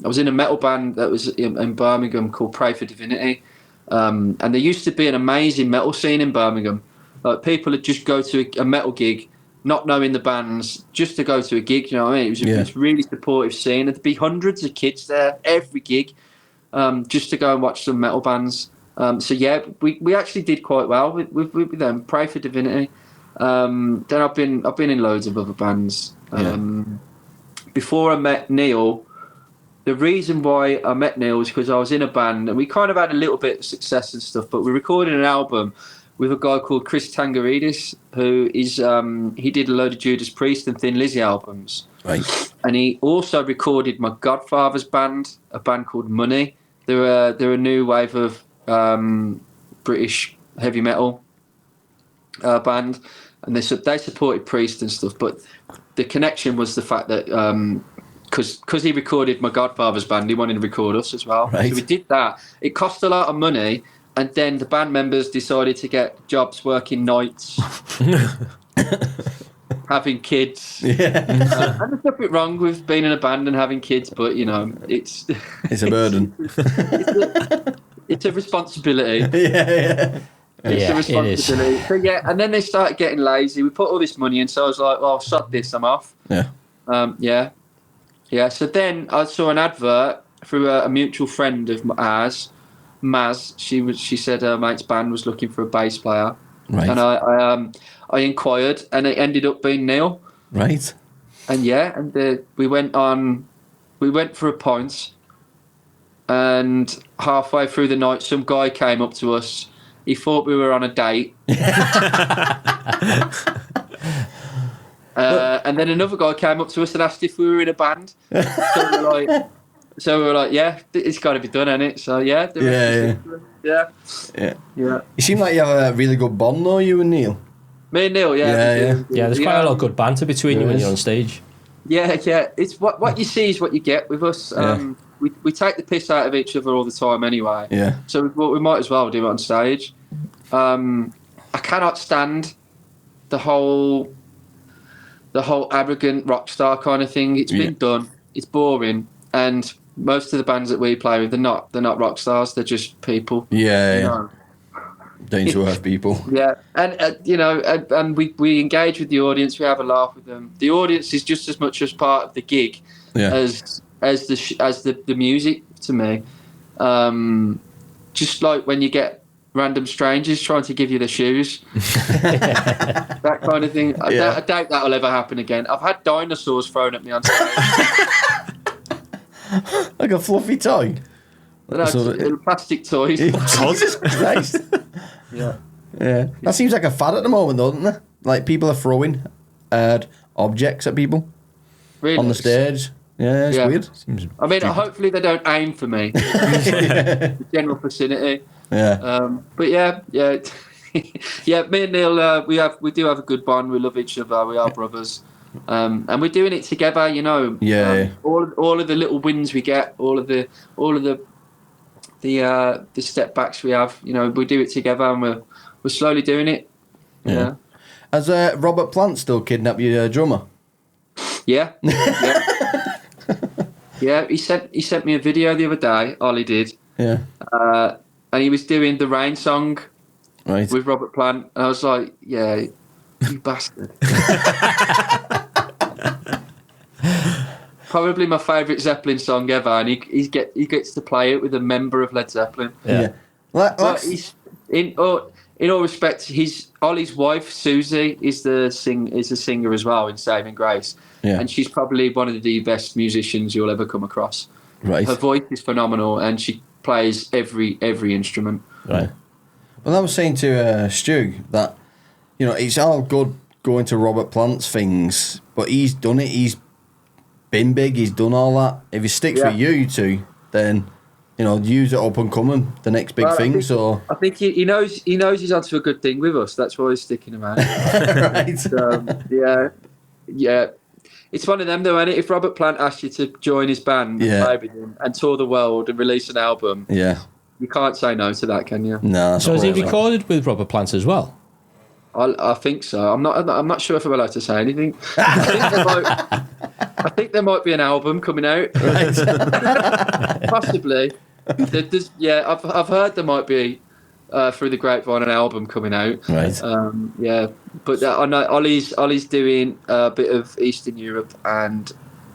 was in a metal band that was in Birmingham called Pray for Divinity. And there used to be an amazing metal scene in Birmingham. Like people would just go to a metal gig, not knowing the bands, just to go to a gig. You know what I mean? It was a really supportive scene. There'd be hundreds of kids there every gig, just to go and watch some metal bands. So yeah, we actually did quite well with them. Pray for Divinity. Then I've been in loads of other bands. Before I met Neil. The reason why I met Neil was because I was in a band and we kind of had a little bit of success and stuff, but we recorded an album with a guy called Chris Tangaridis, who is he did a load of Judas Priest and Thin Lizzy albums. Right. and he also recorded my godfather's band, a band called Money. They're a new wave of British heavy metal band, and they supported Priest and stuff. But the connection was the fact that because he recorded my godfather's band, he wanted to record us as well. Right. So we did that. It cost a lot of money, and then the band members decided to get jobs working nights. Having kids. Yeah. And there's nothing wrong with being in a band and having kids, but it's a burden. It's a responsibility. Yeah. It's a responsibility. So and then they started getting lazy. We put all this money in, so I was like, well, sod this, I'm off. Yeah. Yeah. So then I saw an advert through a mutual friend of ours, Maz. She said her mate's band was looking for a bass player. Right. And I inquired, and it ended up being Neil. Right. And we went for a pint, and halfway through the night, some guy came up to us. He thought we were on a date. And then another guy came up to us and asked if we were in a band. So we were like, yeah, it's got to be done, innit? So yeah. You seem like you have a really good bond, though, you and Neil. Me and Neil, yeah. There's quite a lot of good banter between you when you're on stage. Yeah. It's what you see is what you get with us. We take the piss out of each other all the time anyway. Yeah. So we might as well do it on stage. I cannot stand the whole arrogant rock star kind of thing. It's been done. It's boring, and most of the bands that we play with, they're not rock stars. They're just people. Yeah. Down to earth people. Yeah, and and we engage with the audience. We have a laugh with them. The audience is just as much as part of the gig as the music to me. Just like when you get random strangers trying to give you their shoes, that kind of thing. I doubt that'll ever happen again. I've had dinosaurs thrown at me on stage. Like a fluffy toy. Plastic toys. Jesus Christ. Yeah. That seems like a fad at the moment, though, doesn't it? Like people are throwing objects at people on the stage. Yeah, it's weird. I mean, hopefully they don't aim for me. The general vicinity. Yeah. But yeah. Me and Neil, we do have a good bond. We love each other. We are brothers. And we're doing it together. All of the little wins we get, all of the step backs we have. We do it together, and we're slowly doing it. Yeah. Has Robert Plant still kidnapped your drummer? Yeah. Yeah. He sent me a video the other day. Ollie did. Yeah. And he was doing the Rain song. Right. With Robert Plant, and I was like, yeah, you bastard. Probably my favourite Zeppelin song ever, and he gets to play it with a member of Led Zeppelin. Yeah. But he's, in all respects, Ollie's wife Susie is a singer as well in Saving Grace, and she's probably one of the best musicians you'll ever come across. Right. Her voice is phenomenal, and she plays every instrument. Right. Well, I was saying to Stu that it's all good going to Robert Plant's things, but he's done it. He's been big. He's done all that. If he sticks with you two, then use it up and coming the next big thing. I think he knows he's onto a good thing with us. That's why he's sticking around. Right. Yeah. It's one of them though, isn't it? If Robert Plant asked you to join his band and play with him and tour the world and release an album, you can't say no to that, can you? No. So has he recorded with Robert Plant as well? I think so. I'm not sure if I'm allowed to say anything. I think there might be an album coming out. Right. Possibly. I've heard there might be through the grapevine an album coming out. Right. But I know Ollie's doing a bit of Eastern Europe and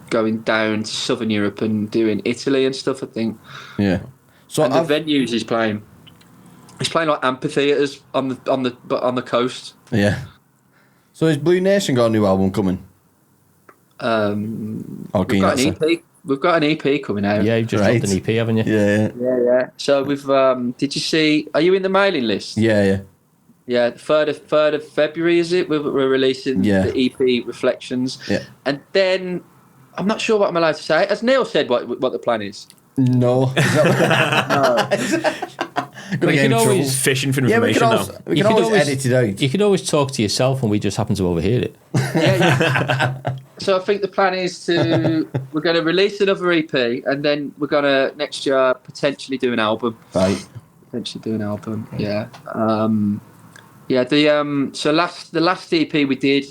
going down to Southern Europe and doing Italy and stuff, I think. Yeah. So and the venues he's playing like amphitheatres on the coast. Yeah. So is Blue Nation got a new album coming? We've got an EP. We've got an EP coming out. Yeah, you've just dropped an EP, haven't you? Yeah. So we've. Did you see? Are you in the mailing list? Yeah. Yeah, the 3rd of February is it? We're releasing the EP Reflections. Yeah. And then I'm not sure what I'm allowed to say. Has Neil said what the plan is? No. No. But you can always Fishing for Yeah, we information can now. always, we can always edit it out. You can always talk to yourself, and we just happen to overhear it. Yeah. So I think the plan is we're going to release another EP, and then we're going to next year potentially do an album. Right. Potentially do an album. Yeah. Yeah. So the last EP we did,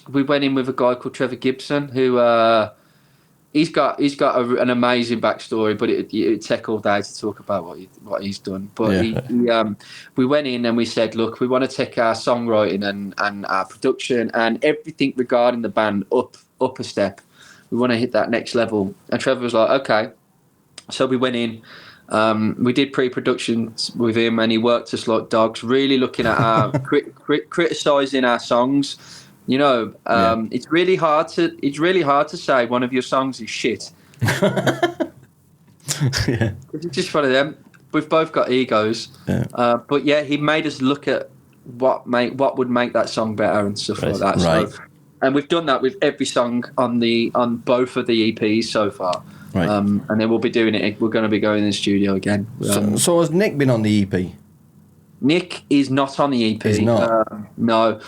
we went in with a guy called Trevor Gibson, who he's got an amazing backstory, but it'd take all day to talk about what he's done. But we went in and we said, look, we want to take our songwriting and our production and everything regarding the band up a step. We want to hit that next level. And Trevor was like, okay. So we went in. We did pre-production with him, and he worked us like dogs, really looking at our criticising our songs. You know, it's really hard to say one of your songs is shit. Yeah. It's just one of them. We've both got egos, but yeah, he made us look at what would make that song better and stuff like that. Right. So, and we've done that with every song on both of the EPs so far. Right. And then we'll be doing it. We're going to be going in the studio again. So has Nick been on the EP? Nick is not on the EP. He's not? No.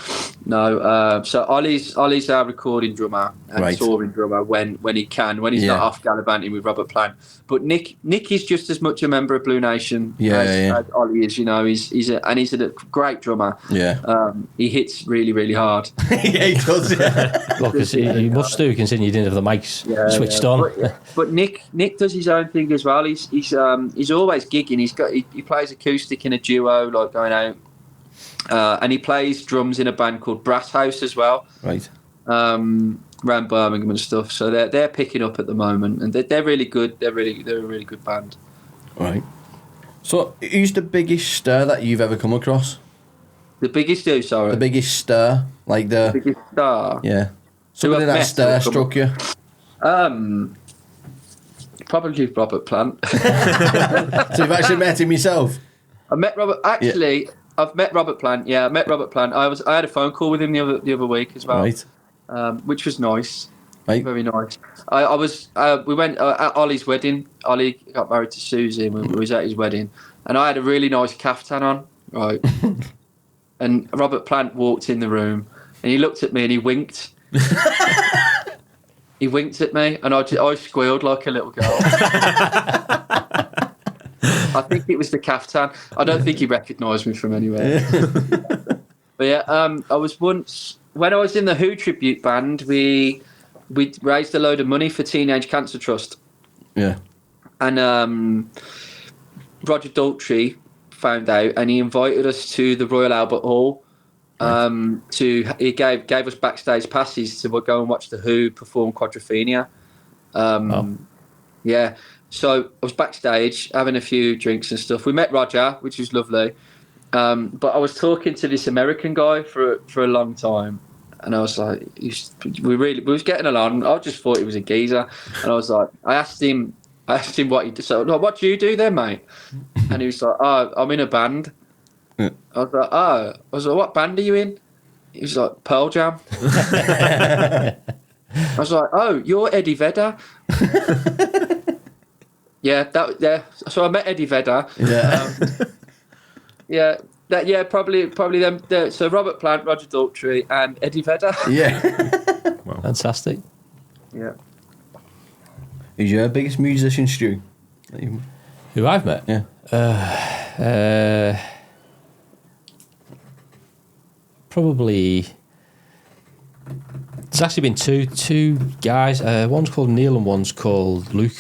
So Ollie's our recording drummer and touring drummer when he can, when he's not off gallivanting with Robert Plant. But Nick is just as much a member of Blue Nation as Ollie is. You know, he's a great drummer. Yeah. He hits really, really hard. Yeah, he does. Yeah. Look, he must do, considering you didn't have the mics switched on. But Nick does his own thing as well. He's always gigging. He plays acoustic in a duo, like going out. And he plays drums in a band called Brass House as well. Right. Around Birmingham and stuff. So they're picking up at the moment, and they're really good. They're a really good band. Right. So who's the biggest stir that you've ever come across? The biggest who, sorry? The biggest stir, like the biggest star. Yeah. Somebody that stir struck you. Probably Robert Plant. So you've actually met him yourself? I met Robert. Actually, yeah. I've met Robert Plant. Yeah, I met Robert Plant. I had a phone call with him the other week as well, right? Which was nice, right? Very nice. We went at Ollie's wedding. Ollie got married to Susie, and we was at his wedding, and I had a really nice caftan on, right? And Robert Plant walked in the room, and he looked at me and he winked. He winked at me, and I squealed like a little girl. I think it was the caftan. I don't think he recognised me from anywhere. But yeah, I was once when I was in the Who tribute band. We raised a load of money for Teenage Cancer Trust. Yeah, and Roger Daltrey found out, and he invited us to the Royal Albert Hall. He gave us backstage passes to go and watch the Who perform Quadrophenia. Yeah. So I was backstage having a few drinks and stuff. We met Roger, which was lovely. But I was talking to this American guy for a long time, and I was like, we was getting along. I just thought he was a geezer, and I was like, I asked him what he did. So, like, what do you do then, mate? And he was like, oh, I'm in a band. I was like, what band are you in? He was like, Pearl Jam. I was like, oh, you're Eddie Vedder. Yeah. So I met Eddie Vedder. Yeah. Probably them. So Robert Plant, Roger Daltrey, and Eddie Vedder. Yeah. Wow. Fantastic. Yeah. Who's your biggest musician, Stu? Who I've met? Yeah. Probably. There's actually been two guys. One's called Neil and one's called Luke.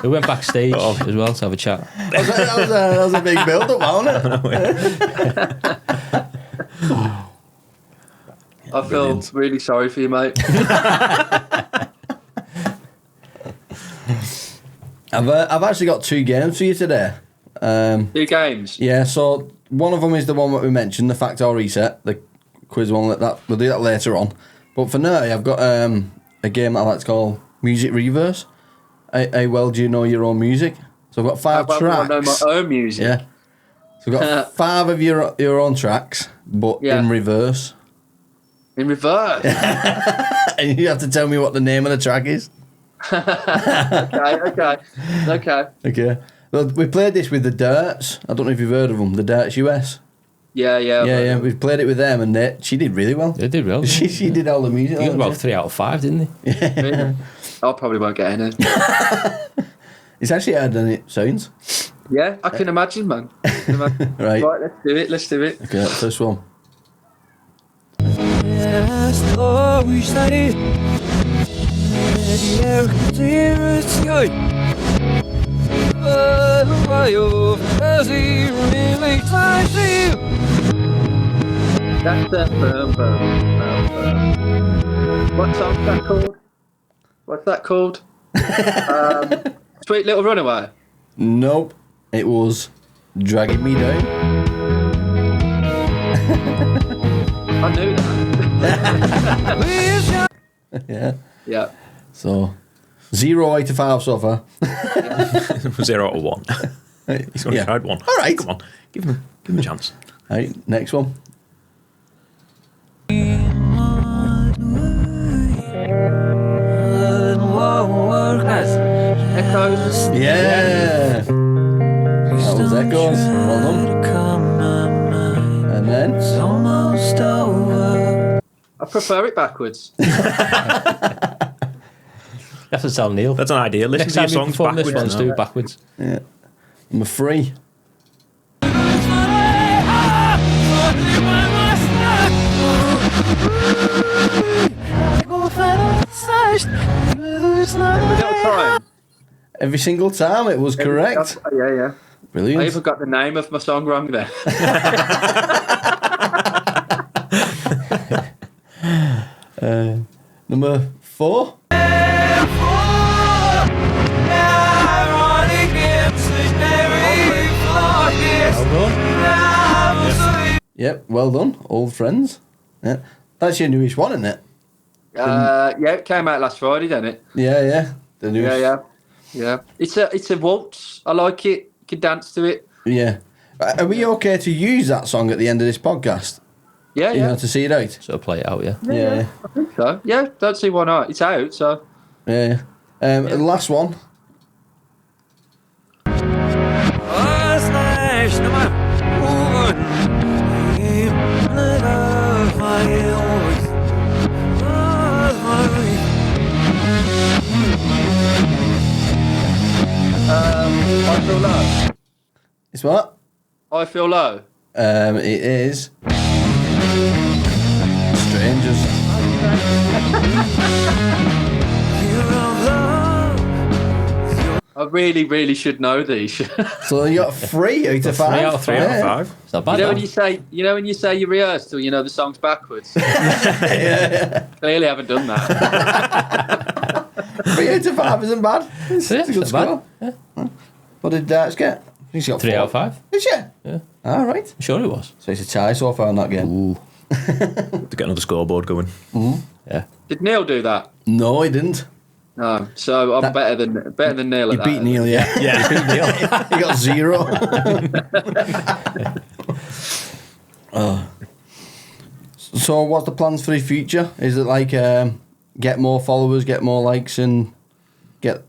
We went backstage as well to have a chat. That was a big build-up, wasn't it? I feel really sorry for you, mate. I've actually got 2 games for you today. 2 games? Yeah, so one of them is the one that we mentioned, the Fact or Reset, the quiz one. We'll do that later on. But for now, I've got a game that I like to call Music Reverse. How well do you know your own music? So I've got 5 tracks. I know my own music. Yeah. So I've got 5 of your own tracks, but in reverse. In reverse. And you have to tell me what the name of the track is. Okay. Okay. Well, we played this with the Dirts. I don't know if you've heard of them. The Dirts US. Yeah. Yeah. We played it with them, and she did really well. They did well. She did all the music. He got about 3 out of 5, didn't he? Really? I probably won't get any. It's actually harder than it sounds. Yeah, I can imagine, man. Right. Right, let's do it. Okay, that's this one. That's the What song's that called? What's that called? Sweet Little Runaway. Nope. It was Dragging Me Down. I knew that. Yeah. Yeah. So, 0 out of 5 so far. 0 out of 1. He's only tried one. All right. Come on. Give him a chance. All right, next one. Echoes. Yeah. That was Echoes. Well done. And then? I prefer it backwards. You have to tell Neil. That's an idea. Listen Next to your time you songs perform backwards. this one, do it backwards. Yeah. Number 3. Every single time it was correct. Yeah. Brilliant. I even got the name of my song wrong there. Number 4. Yep, well done, old friends. Yeah, that's your newish one, isn't it? Yeah, it came out last Friday, didn't it? Yeah. The newest. Yeah. It's a waltz. I like it. You can dance to it. Yeah. Are we okay to use that song at the end of this podcast? Yeah. You know, to see it out? So play it out, yeah. Yeah. I think so. Yeah, don't see why not. It's out, so. Yeah. And the last one. I Feel Low. It's what? I Feel Low. It is Strangers. I really, really should know these. So you got 3 out of 5. 3 out of 3 3 out Yeah. of 5. It's not bad. You know that. when you say you rehearsed or you know the song's backwards. Clearly haven't done that. 3 out of 5 isn't bad. It's Yeah, a good it's not score. bad. Yeah. What did Darts get? He's got 3 4. out of 5. Is she? Yeah. All right. I'm sure it was. So it's a tie so far in that game. Ooh. To get another scoreboard going. Yeah. Did Neil do that? No, he didn't. No. So I'm better than Neil You at beat that. Neil, yeah. Yeah. He got 0. So what's the plans for the future? Is it like get more followers, get more likes, and get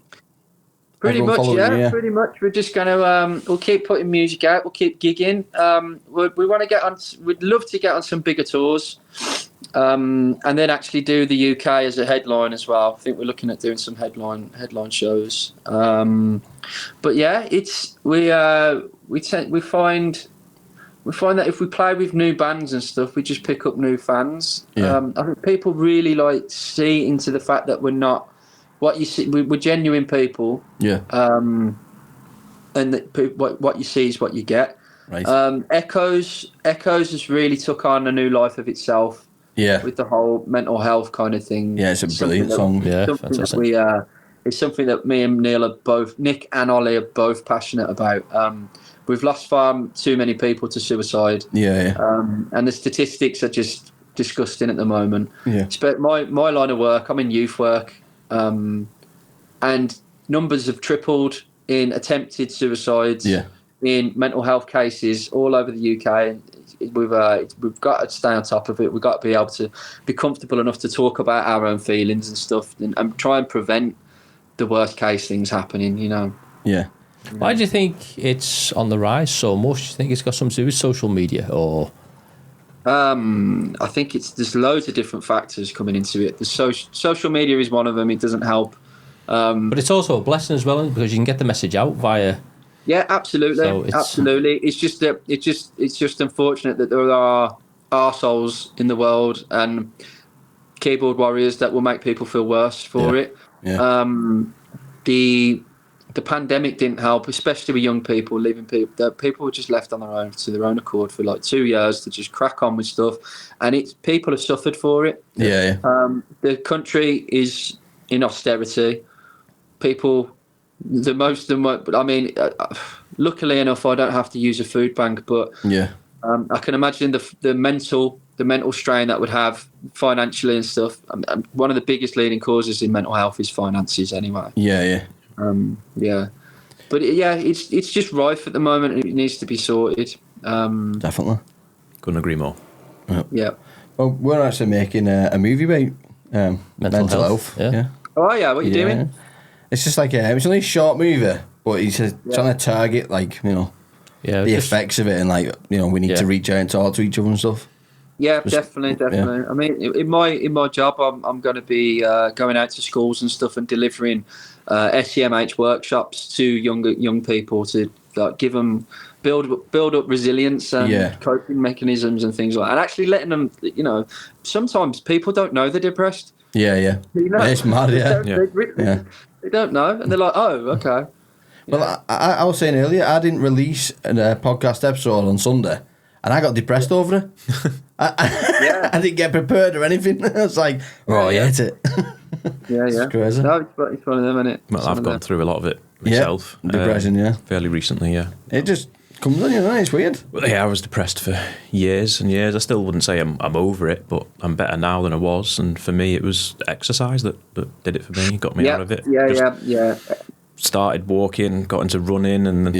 Pretty everyone much, following yeah. you, yeah? Pretty much. We're just gonna we'll keep putting music out. We'll keep gigging. We want to get on. We'd love to get on some bigger tours, and then actually do the UK as a headline as well. I think we're looking at doing some headline shows. But yeah, it's we find that if we play with new bands and stuff, we just pick up new fans. Yeah. I think people really like see into the fact that we're not. What you see, we're genuine people, Yeah. and what you see is what you get. Right. Echoes has really took on a new life of itself Yeah. with the whole mental health kind of thing. Yeah, it's a brilliant Something song. Yeah, something that fantastic. it's something that me and Neil are both, Nick and Ollie are both passionate about. We've lost far too many people to suicide, Yeah. and the statistics are just disgusting at the moment. Yeah. But my line of work, I'm in youth work, and numbers have tripled in attempted suicides, Yeah. in mental health cases all over the UK. And we've got to stay on top of it. We've got to be able to be comfortable enough to talk about our own feelings and stuff, and try and prevent the worst case things happening. Yeah. Why do you think it's on the rise so much? Do you think it's got something to do with social media, or? I think there's loads of different factors coming into it. The social media is one of them. It doesn't help. But it's also a blessing as well, because you can get the message out via. Yeah, absolutely, absolutely. It's just that it's just unfortunate that there are arseholes in the world and keyboard warriors that will make people feel worse for it. Yeah. The pandemic didn't help, especially with young people. People were just left on their own to their own accord for like 2 years to just crack on with stuff, and people have suffered for it. Yeah. The country is in austerity. People. I mean, luckily enough, I don't have to use a food bank, but I can imagine the mental strain that would have financially and stuff. One of the biggest leading causes in mental health is finances, anyway. Yeah. But it's just rife at the moment, and it needs to be sorted. Definitely. Couldn't agree more. Yeah. Well, we're actually making a movie about mental health. Yeah. Oh yeah, what are you doing? It's just like it's only a short movie, but he's just trying to target the effects of it, and we need to reach out and talk to each other and stuff. Yeah, definitely. Yeah. I mean, in my job, I'm going to be going out to schools and stuff and delivering SEMH workshops to young people to give them build up resilience and coping mechanisms and things like that. And actually letting them, sometimes people don't know they're depressed. Yeah. It's mad. They don't know, and they're like, "Oh, okay." Well, I was saying earlier, I didn't release a podcast episode on Sunday, and I got depressed over it. I didn't get prepared or anything. I was like, I hate it. It's crazy. No, it's one of them, isn't it? Well, I've gone through a lot of it myself. Depression, fairly recently. It just comes on, it's weird. Well, I was depressed for years and years. I still wouldn't say I'm over it, but I'm better now than I was. And for me, it was exercise that did it for me, got me out of it. Yeah. Started walking, got into running, and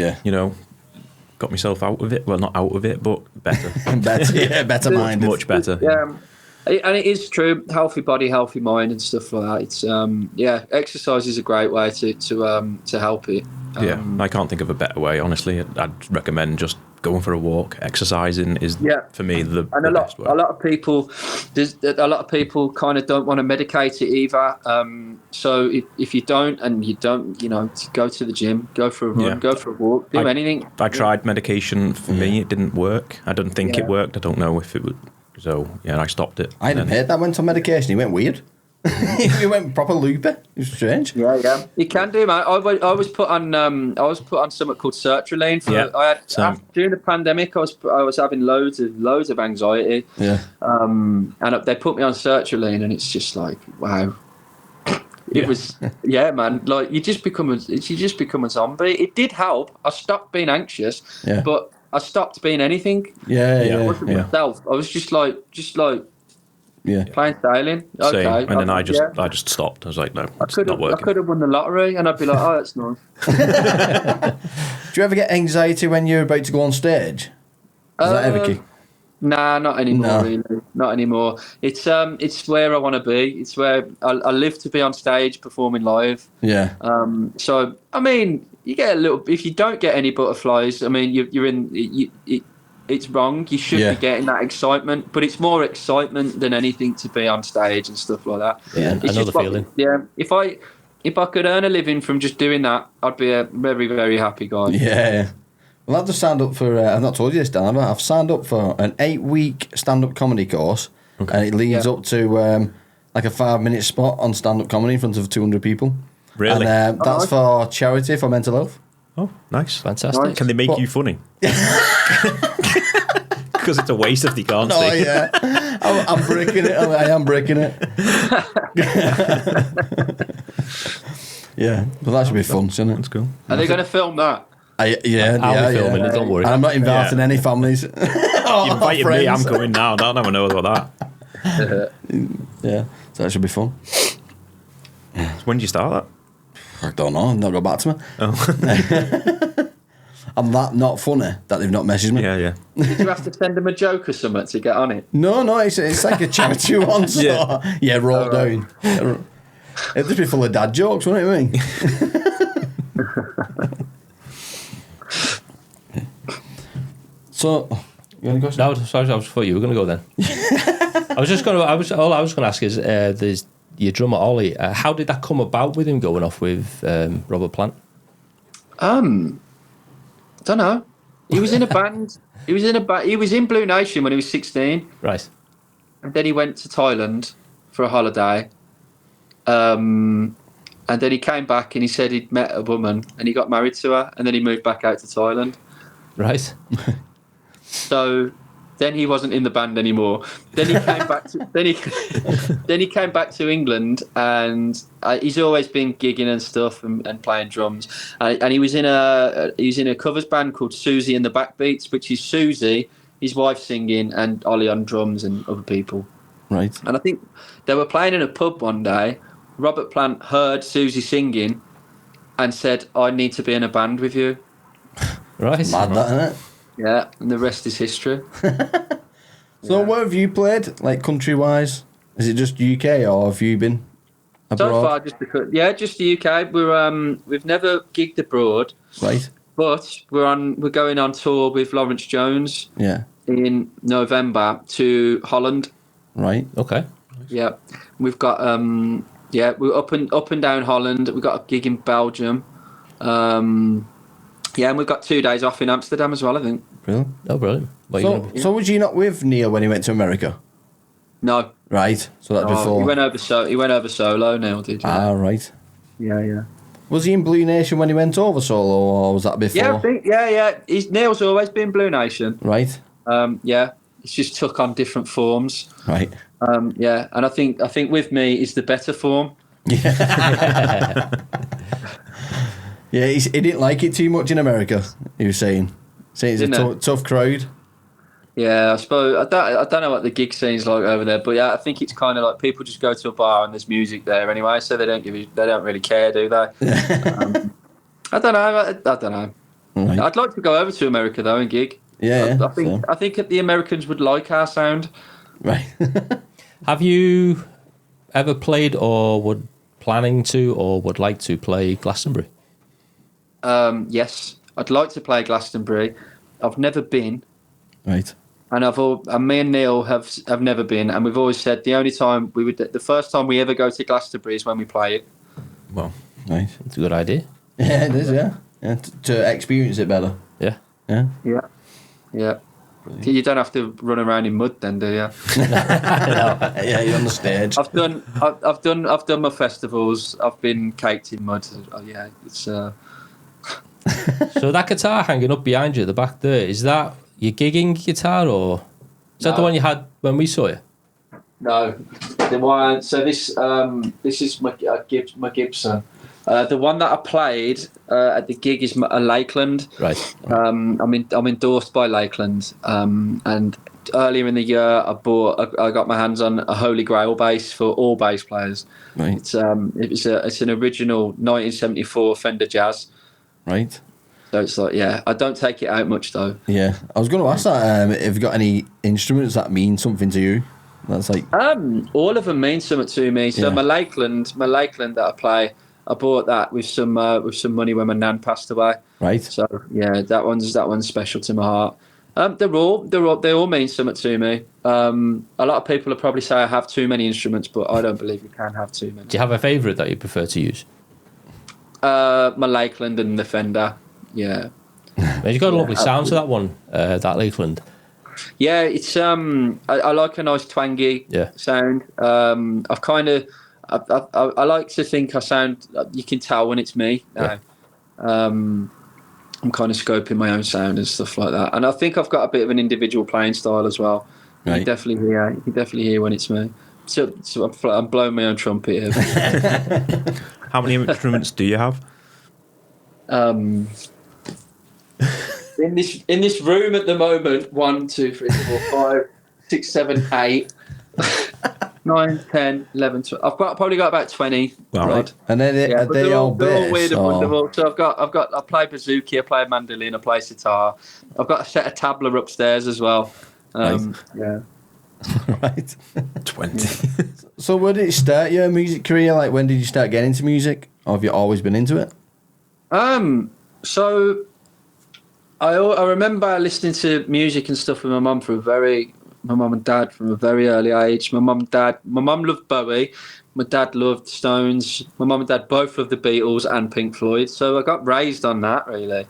got myself out of it. Well, not out of it, but better. better minded. Much better. Yeah. And it is true, healthy body, healthy mind, and stuff like that. It's exercise is a great way to help it. I can't think of a better way. Honestly, I'd recommend just going for a walk. Exercising is for me the best way. A lot of people kind of don't want to medicate it either. So if you don't, go to the gym, go for a run, go for a walk, do anything. I tried medication. For me, it didn't work. I don't think it worked. I don't know if it would. So I stopped it. I had a mate that went on medication. He went weird. He went proper loopy. It was strange. Yeah. You can do, man. I was put on something called sertraline. During the pandemic, I was having loads of anxiety. Yeah. And they put me on sertraline, and it's just like, wow. It was, man. Like you just become a zombie. It did help. I stopped being anxious, but I stopped being anything. I wasn't myself. I was just like playing sailing. Okay. Same. And then I just stopped. I was like, no, it's not working. I could have won the lottery, and I'd be like, oh, that's nice. Do you ever get anxiety when you're about to go on stage? Does that ever kick? Nah, not anymore. Really, not anymore. It's where I want to be. It's where I live to be on stage performing live. Yeah. So I mean, you get a little. If you don't get any butterflies, I mean, you're in. It's wrong. You should be getting that excitement, but it's more excitement than anything to be on stage and stuff like that. Yeah, I know the feeling. Yeah, if I could earn a living from just doing that, I'd be a very, very happy guy. Yeah. Well, I've just signed up for. I've not told you this, Dan. I've signed up for an 8-week stand-up comedy course, and it leads up to like a 5-minute spot on stand-up comedy in front of 200 people. Really? And that's for charity for mental health. Oh, nice. Fantastic. Nice. Can they make you funny? Because it's a waste if they can't Oh, see. yeah. I'm breaking it. I am breaking it. Yeah. Well, that should be fun, shouldn't it? That's cool. Are they going to film that? I'll be filming it, don't worry. And I'm not inviting any families. You invited me, I'm coming now. I don't know knows about that. Yeah. So that should be fun. When did you start that? I don't know. Not got back to me. Oh. I'm that not funny that they've not messaged me. Yeah. Did you have to send them a joke or something to get on it? No, it's like a charity one. So, wrote down. It'd just be full of dad jokes, wouldn't it, I mean? So, you want to go? No, sorry, I was thought you were going to go then. I was going to ask is there's your drummer Ollie. How did that come about with him going off with Robert Plant? Don't know. He was in a band. He was in Blue Nation when he was 16. Right. And then he went to Thailand for a holiday. And then he came back and he said he'd met a woman and he got married to her and then he moved back out to Thailand. Right. So then he wasn't in the band anymore. Then he came back to then he came back to England and he's always been gigging and stuff and playing drums. And he was in a covers band called Susie and the Backbeats, which is Susie, his wife singing, and Ollie on drums and other people. Right. And I think they were playing in a pub one day. Robert Plant heard Susie singing and said, "I need to be in a band with you." Right. Mad that, isn't it? Yeah, and the rest is history. So, where have you played, like country-wise? Is it just UK or have you been abroad? So far, just the UK. We've never gigged abroad, Right. but we're going on tour with Lawrence Jones. Yeah. In November to Holland. Right. Okay. Yeah, we've got we're up and down Holland. We've got a gig in Belgium. And we've got 2 days off in Amsterdam as well, I think. Brilliant. Oh, brilliant. So was you not with Neil when he went to America? No. Right. So that before. He went over solo. Neil did. Yeah. Ah, right. Yeah. Was he in Blue Nation when he went over solo, or was that before? Yeah, I think. Yeah. Neil's always been Blue Nation. Right. It's just took on different forms. Right. And I think with me is the better form. Yeah. Yeah, he didn't like it too much in America. He was saying it's a tough crowd. Yeah, I suppose I don't know what the gig scene's like over there, but yeah, I think it's kind of like people just go to a bar and there's music there anyway, so they don't really care, do they? I don't know. Right. I'd like to go over to America though and gig. Yeah, I think the Americans would like our sound. Right. Have you ever played or planning to or would like to play Glastonbury? Yes, I'd like to play Glastonbury. I've never been. Right. And me and Neil have never been, and we've always said the first time we ever go to Glastonbury is when we play it. Well, nice. It's a good idea. Yeah, it is. Yeah. To experience it better. Yeah. Yeah. You don't have to run around in mud then, do you? No. Yeah, you're on the stage. I've done my festivals. I've been caked in mud. Yeah, it's. So that guitar hanging up behind you at the back there, is that your gigging guitar or is that the one you had when we saw you? No, the one. So this is my Gibson. The one that I played at the gig is a Lakeland. Right. I'm endorsed by Lakeland. And earlier in the year, I got my hands on a Holy Grail bass for all bass players. Right. It's an original 1974 Fender Jazz. Right. So it's like, yeah, I don't take it out much though. Yeah, I was going to ask that. Have you got any instruments that mean something to you? That's like all of them mean something to me. So my Lakeland that I play, I bought that with some money when my nan passed away. Right. So yeah, that one's special to my heart. They all mean something to me. A lot of people will probably say I have too many instruments, but I don't believe you can have too many. Do you have a favourite that you prefer to use? My Lakeland and the Fender. Yeah. You've got a lovely sound to that one, that Lakeland. Yeah, it's I like a nice twangy sound. I've kind of I like to think I sound. You can tell when it's me now. I'm kind of scoping my own sound and stuff like that, and I think I've got a bit of an individual playing style as well. You can definitely hear when it's me. So I'm blowing my own trumpet here. How many instruments do you have? In this room at the moment, 1, 2, 3, 4, 5, 6, 7, 8. 9, 10, 11, 12. I've probably got about 20. All right. And then are but they all they're all bass? weird and or- wonderful. So I play bouzouki, I play mandolin, I play sitar. I've got a set of tabla upstairs as well. Yeah. Right. 20. So where did it start your music career? Like, when did you start getting into music? Or have you always been into it? So I remember listening to music and stuff with my mum and dad from a very early age. My mum loved Bowie. My dad loved Stones. My mum and dad both loved the Beatles and Pink Floyd. So I got raised on that, really.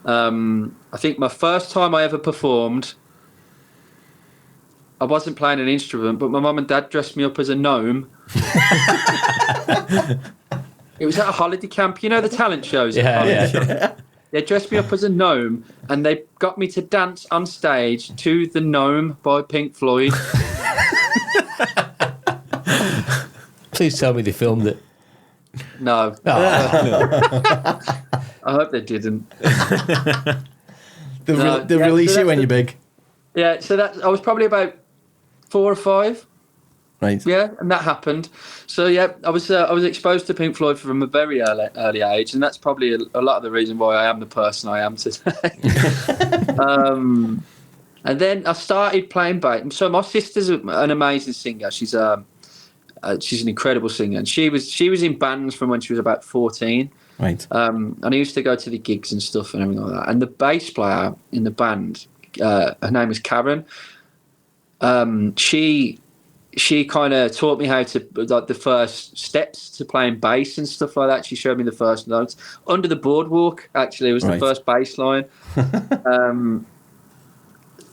I think my first time I ever performed, I wasn't playing an instrument, but my mum and dad dressed me up as a gnome. It was at a holiday camp. You know the talent shows? Yeah. They dressed me up as a gnome, and they got me to dance on stage to The Gnome by Pink Floyd. Please tell me they filmed it. No. Oh. I hope they didn't. They release it when you're big. Yeah, so I was probably about 4 or 5. Right. Yeah, and that happened. So yeah, I was exposed to Pink Floyd from a very early age, and that's probably a lot of the reason why I am the person I am today. And then I started playing bass. So my sister's an amazing singer. She's an incredible singer, and she was in bands from when she was about 14. Right. And I used to go to the gigs and stuff and everything like that. And the bass player in the band, her name is Karen. She kind of taught me how to, like, the first steps to playing bass and stuff like that. She showed me the first notes. Under the Boardwalk, actually, was the first bass line.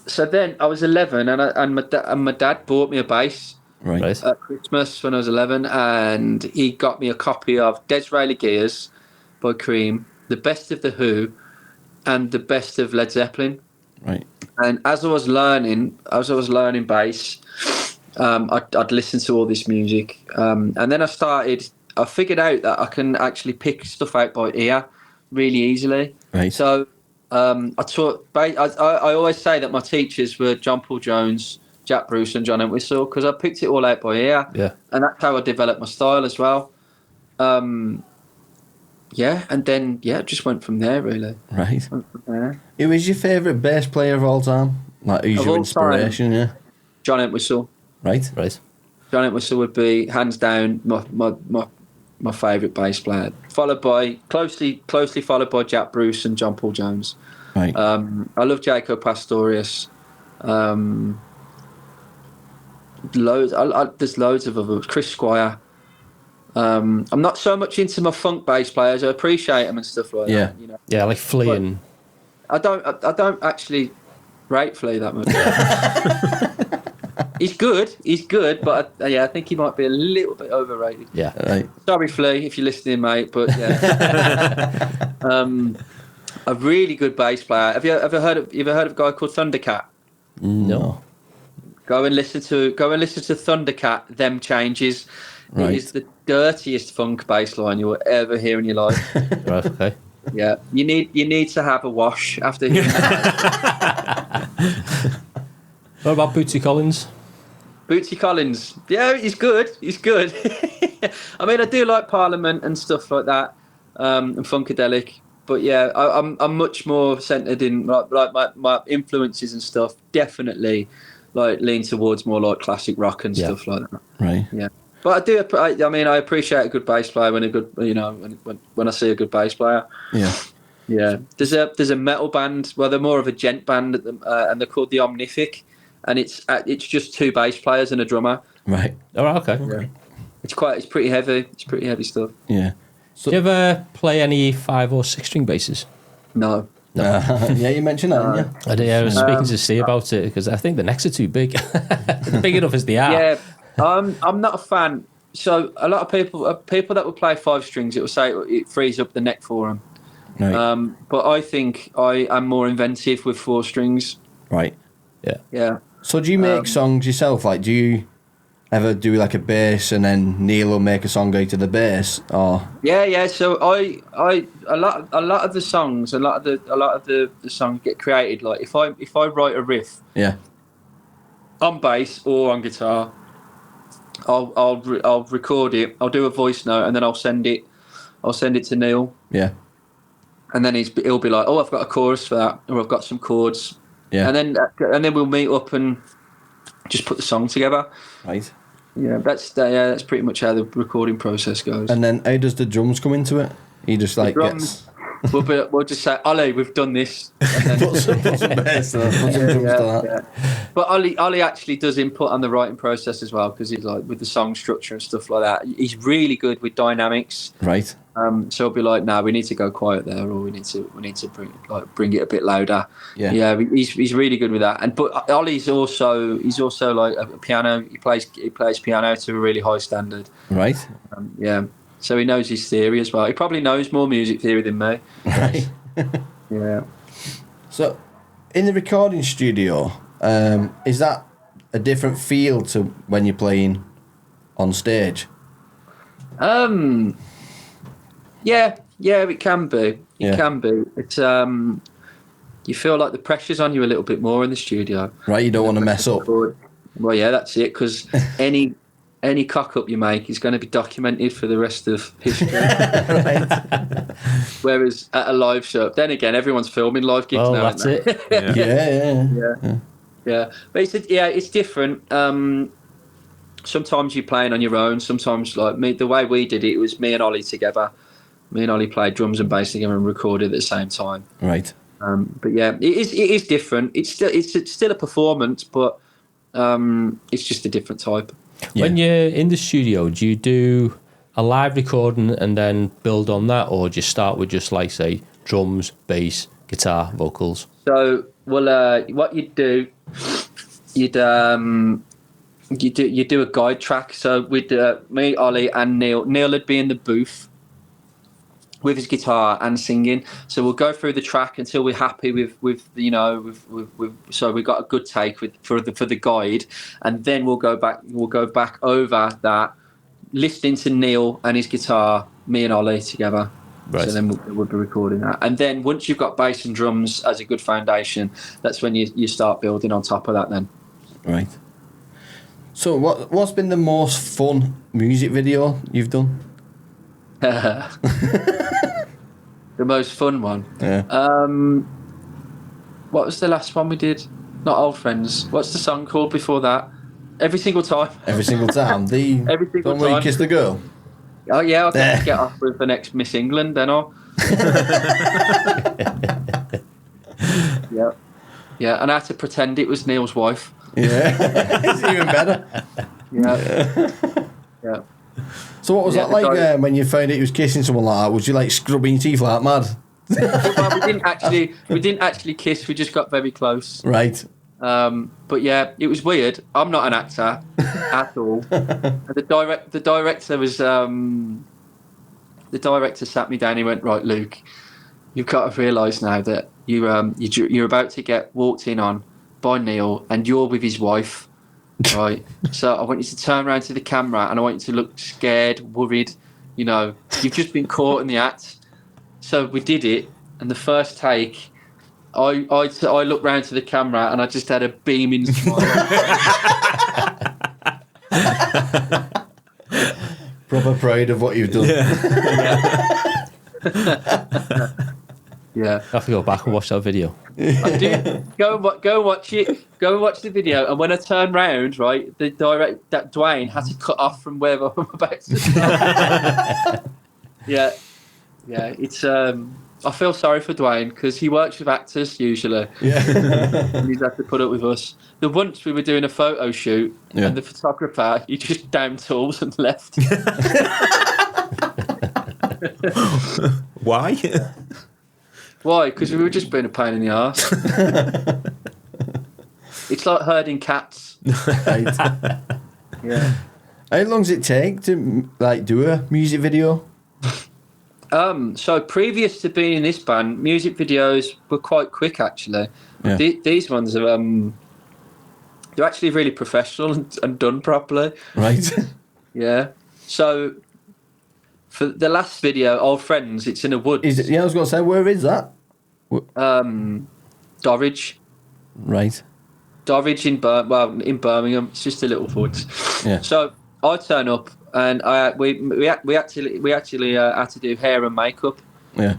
So then I was 11, and my dad bought me a bass at Christmas when I was 11, and he got me a copy of Des'Reilly Gears by Cream, The Best of The Who, and The Best of Led Zeppelin. Right. And as I was learning bass, I'd listen to all this music, and then I figured out that I can actually pick stuff out by ear really easily. Right. So I always say that my teachers were John Paul Jones, Jack Bruce, and John Entwistle, because I picked it all out by ear. Yeah. And that's how I developed my style as well. Yeah, and then it just went from there, really. Right. Went from there. Who is your favourite bass player of all time? Like, who's Of your all inspiration? Yeah. John Entwistle. Right. John Entwistle would be hands down my favourite bass player, followed by closely followed by Jack Bruce and John Paul Jones. Right. I love Jaco Pastorius. There's loads of others. Chris Squire. I'm not so much into my funk bass players. I appreciate them and stuff like that. You know? Yeah, like Flea and... I don't actually rate Flea that much. He's good, but I think he might be a little bit overrated. Yeah. Right. Sorry, Flea, if you're listening, mate, but yeah. A really good bass player. Have you ever heard of a guy called Thundercat? No. Go and listen to Thundercat. Them Changes. Right. It is the dirtiest funk bass line you will ever hear in your life. Right, okay. Yeah, you need to have a wash after hearing that. What about Bootsy Collins? Bootsy Collins, yeah, he's good. I mean, I do like Parliament and stuff like that, and Funkadelic. But yeah, I'm much more centered in like my influences and stuff. Definitely, like lean towards more like classic rock and stuff like that. Right. Yeah. But I appreciate a good bass player when I see a good bass player. Yeah. Yeah. There's a metal band. Well, they're more of a gent band, and they're called the Omnific, and it's just 2 bass players and a drummer. Right. All right, okay. Yeah. It's pretty heavy. It's pretty heavy stuff. Yeah. Do you ever play any 5 or 6 string basses? No. Yeah, you mentioned that, didn't you? I was speaking to Steve about it because I think the necks are too big. They're big enough as they are. Yeah. I'm not a fan. So a lot of people that would play 5 strings, it will say it frees up the neck for them. Right. But I think I am more inventive with 4 strings. Right. Yeah. Yeah. So do you make songs yourself? Like, do you ever do like a bass and then Neil will make a song out of the bass? Or Yeah. So a lot of the songs get created. Like if I write a riff, yeah, on bass or on guitar, I'll record it. I'll do a voice note, and then I'll send it to Neil. Yeah. And then he'll be like, "Oh, I've got a chorus for that, or I've got some chords." Yeah. And then we'll meet up and just put the song together. Right. Yeah, that's pretty much how the recording process goes. And then how does the drums come into it? He just like drums, gets... We'll just say, Ollie, we've done this. And then, put some bass to that, put some drums to that. yeah. But Ollie actually does input on the writing process as well, because he's like with the song structure and stuff like that. He's really good with dynamics. Right. So he'll be like, "No, we need to go quiet there, or we need to bring it a bit louder." Yeah. He's really good with that. But Ollie's also like a piano. He plays piano to a really high standard. Right. Yeah. So he knows his theory as well. He probably knows more music theory than me. Right. Yeah. So, in the recording studio, is that a different feel to when you're playing on stage? Yeah, it can be. Yeah. Can be. It's you feel like the pressure's on you a little bit more in the studio. Right, you don't want to mess up. Well, yeah, that's it. Because any cock up you make is going to be documented for the rest of history. Right. Whereas at a live show, then again, everyone's filming live gigs now. That's it. Yeah. But it's different. Sometimes you're playing on your own. Sometimes, like me, the way we did it, it was me and Ollie together. Me and Ollie played drums and bass together and recorded at the same time. Right. But yeah, it is different. It's still a performance, but it's just a different type. Yeah. When you're in the studio, do you do a live recording and then build on that, or do you start with just like say drums, bass, guitar, vocals? So, what you'd do, you do a guide track. So with me, Ollie, and Neil. Neil would be in the booth with his guitar and singing. So we'll go through the track until we're happy with so we got a good take for the guide, and then we'll go back over that, listening to Neil and his guitar, me and Ollie together. Right. So then we'll be recording that, and then once you've got bass and drums as a good foundation, that's when you start building on top of that then. Right. So what's been the most fun music video you've done? The most fun one. Yeah. What was the last one we did? Not Old Friends. What's the song called before that? Every Single Time. Every single time. Every single one where you time. kiss the girl. Oh yeah, I'll get off with the next Miss England then on. Yeah, and I had to pretend it was Neil's wife. Yeah. It's even better. Yeah. So what was that like when you found out you was kissing someone like that? Was you like scrubbing your teeth like mad? Well, we didn't actually kiss. We just got very close. Right. But yeah, it was weird. I'm not an actor at all. The director was the director sat me down. He went, "Right, Luke, you've got to realise now that you're about to get walked in on by Neil, and you're with his wife." Right, so I want you to turn around to the camera and I want you to look scared, worried. You know, you've just been caught in the act. So we did it, and the first take, I looked round to the camera and I just had a beaming smile. Proper pride of what you've done. Yeah. I have to go back and watch that video. I do. Go and watch it. Go and watch the video. And when I turned round, right, that Dwayne had to cut off from where I'm about to start. Yeah. It's I feel sorry for Dwayne because he works with actors usually. Yeah. And he's had to put up with us. The once we were doing a photo shoot and the photographer, he just downed tools and left. Why? Why? Because we were just being a pain in the arse. It's like herding cats. Right. Yeah. How long does it take to like do a music video? So previous to being in this band, music videos were quite quick actually. Yeah. These ones are they're actually really professional and done properly. Right. Yeah. So for the last video, Old Friends, it's in a woods. I was going to say, where is that? Dorridge. Right. Dorridge in Birmingham. It's just a little woods. Yeah. So I turn up and we actually had to do hair and makeup. Yeah.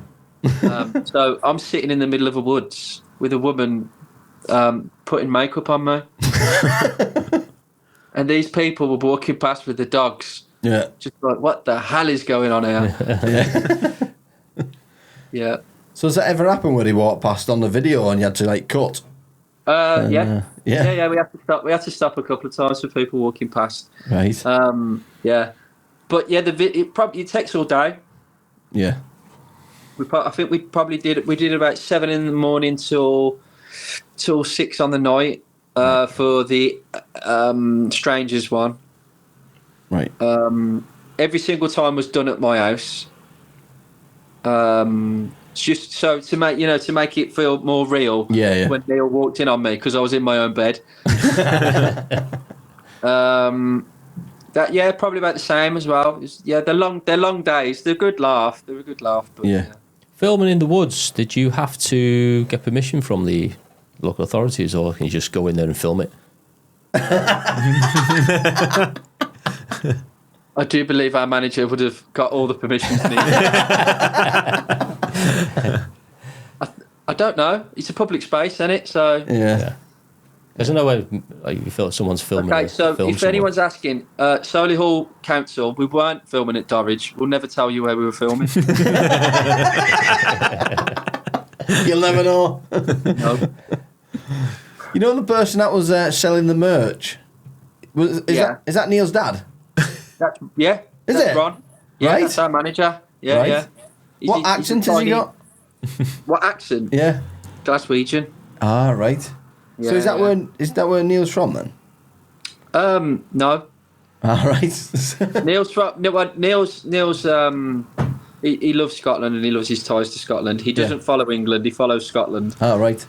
So I'm sitting in the middle of the woods with a woman putting makeup on me, and these people were walking past with the dogs. Yeah. Just like, what the hell is going on here? Yeah. So has that ever happened where he walked past on the video and you had to like cut? Yeah. We had to stop. We had to stop a couple of times for people walking past. Right. Yeah. But yeah, it takes all day. Yeah. I think we probably did about 7 in the morning till 6 on the night for the Strangers one. Right. Every single time was done at my house. Just so to make it feel more real. Yeah. When Neil walked in on me because I was in my own bed. Probably about the same as well. They're long days. They're a good laugh. But, yeah. Filming in the woods, did you have to get permission from the local authorities, or can you just go in there and film it? I do believe our manager would have got all the permissions needed. I don't know. It's a public space, isn't it? So Yeah. There's no way like, you feel like someone's filming. Okay, so if anyone's asking, Solihull Council, we weren't filming at Dorridge. We'll never tell you where we were filming. You'll never know. No. You know the person that was selling the merch? Is that Neil's dad? That's Is it? Ron. Yeah, Right. that's our manager. Yeah, Right. yeah. What accent has he got? What accent? Yeah. Glaswegian. Ah, right. Yeah, So is that where Neil's from then? No. Ah, right. Neil's he loves Scotland and he loves his ties to Scotland. He doesn't follow England, he follows Scotland. Ah, right.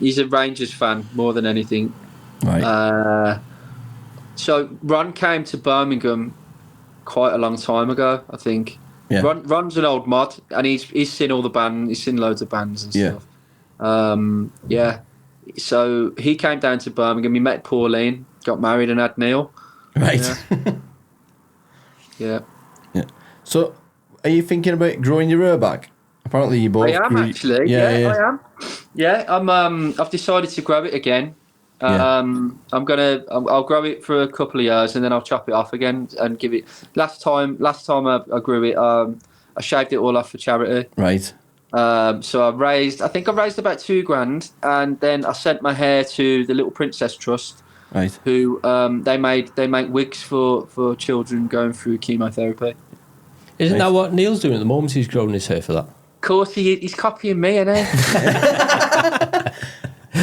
He's a Rangers fan more than anything. Right. So Ron came to Birmingham quite a long time ago, I think. Yeah. Ron's an old mod and he's seen all the bands, he's seen loads of bands and stuff. So he came down to Birmingham, he met Pauline, got married and had Neil. Right. Yeah. Yeah. So, are you thinking about growing your hair back? Apparently, you both. I am actually. Yeah, I am. Yeah, I've decided to grow it again. I'll grow it for a couple of years and then I'll chop it off again and give it. Last time I grew it, I shaved it all off for charity. Right. So I raised about $2,000, and then I sent my hair to the Little Princess Trust. Right. Who they make wigs for children going through chemotherapy. Isn't that what Neil's doing at the moment? He's growing his hair for that. Of course, he's copying me, isn't he?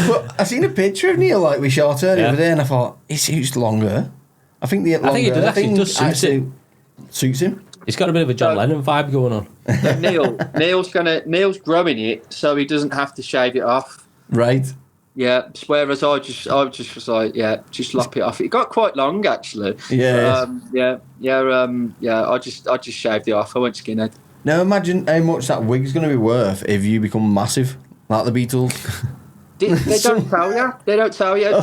But I seen a picture of Neil like we shot her the other day, and I thought he suits longer. I think the longer. I think it does suit him. Suits him. He's got a bit of a John Lennon vibe going on. Neil's growing it so he doesn't have to shave it off. Right. Yeah. Whereas I just was like, just lop it off. It got quite long actually. Yeah. I just shaved it off. I went skinhead. Now imagine how much that wig's going to be worth if you become massive, like the Beatles. They don't tell you. They don't tell you.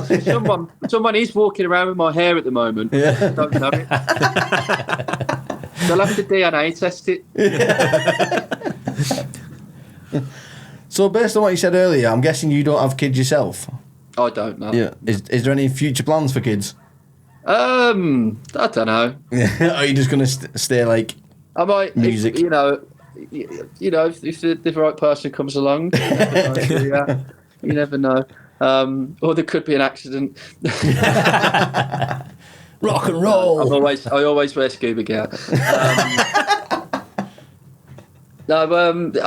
Someone is walking around with my hair at the moment. Yeah. Don't know it. They'll have to DNA test it. So based on what you said earlier, I'm guessing you don't have kids yourself. I don't know. Yeah. Is there any future plans for kids? I don't know. Are you just going to stay like I might, music? If the right person comes along, you never know. Or there could be an accident. Rock and roll. I always wear scuba gear. I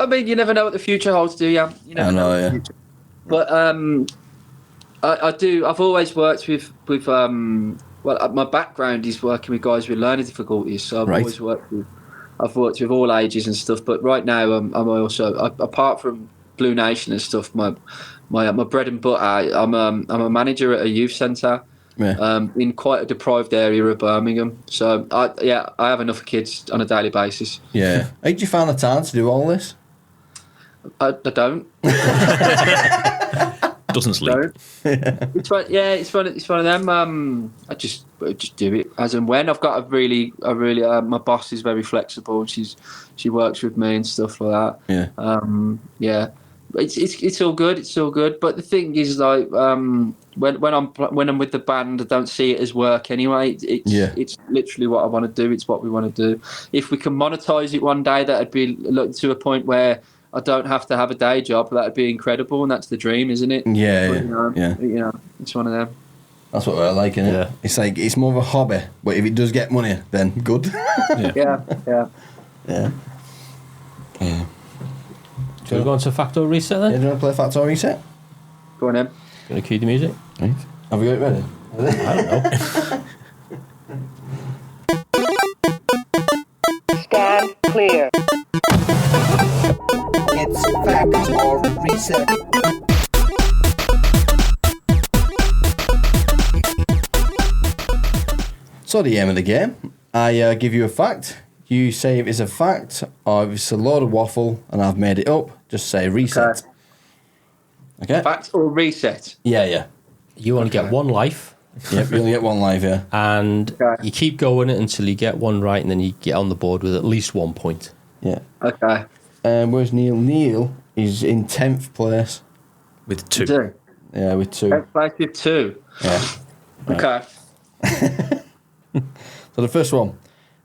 mean, you never know what the future holds, do you? You never know. Yeah. But I do. I've always worked with my background is working with guys with learning difficulties, so I've worked with all ages and stuff. But right now, I'm also apart from Blue Nation and stuff. My bread and butter. I'm a manager at a youth centre. Yeah. In quite a deprived area of Birmingham. So I have enough kids on a daily basis. Yeah. How did you find the time to do all this? I don't. Doesn't sleep. It's one, it's one of them. I just do it as and when. I've got a really my boss is very flexible. She works with me and stuff like that. Yeah. It's all good. It's all good. But the thing is, like, when I'm with the band, I don't see it as work anyway. It's literally what I want to do. It's what we want to do. If we can monetize it one day, that'd be to a point where I don't have to have a day job. That'd be incredible, and that's the dream, isn't it? Yeah. It's one of them. That's what we're like, isn't it? Yeah. It's like, it's more of a hobby, but if it does get money, then good. Yeah. Yeah. Shall we go on to Fact or Reset Yeah, then? do you want to play Fact or Reset? Go on, then. Gonna cue the music? Right. Have we got it ready? I don't know. Stand clear. It's Fact or Reset. So the aim of the game, I give you a fact. You say if it's a fact or if it's a load of waffle and I've made it up. Just say reset. Okay? Fact or reset? Yeah. You only get one life, Yep, you only get one live here. and Okay. you keep going until you get one right, and then you get on the board with at least 1 point. Yeah. Okay. Where's Neil? Neil is in 10th place. With 2. Do. Yeah, with 2. Let's play with 2. Yeah. Okay. So the first one.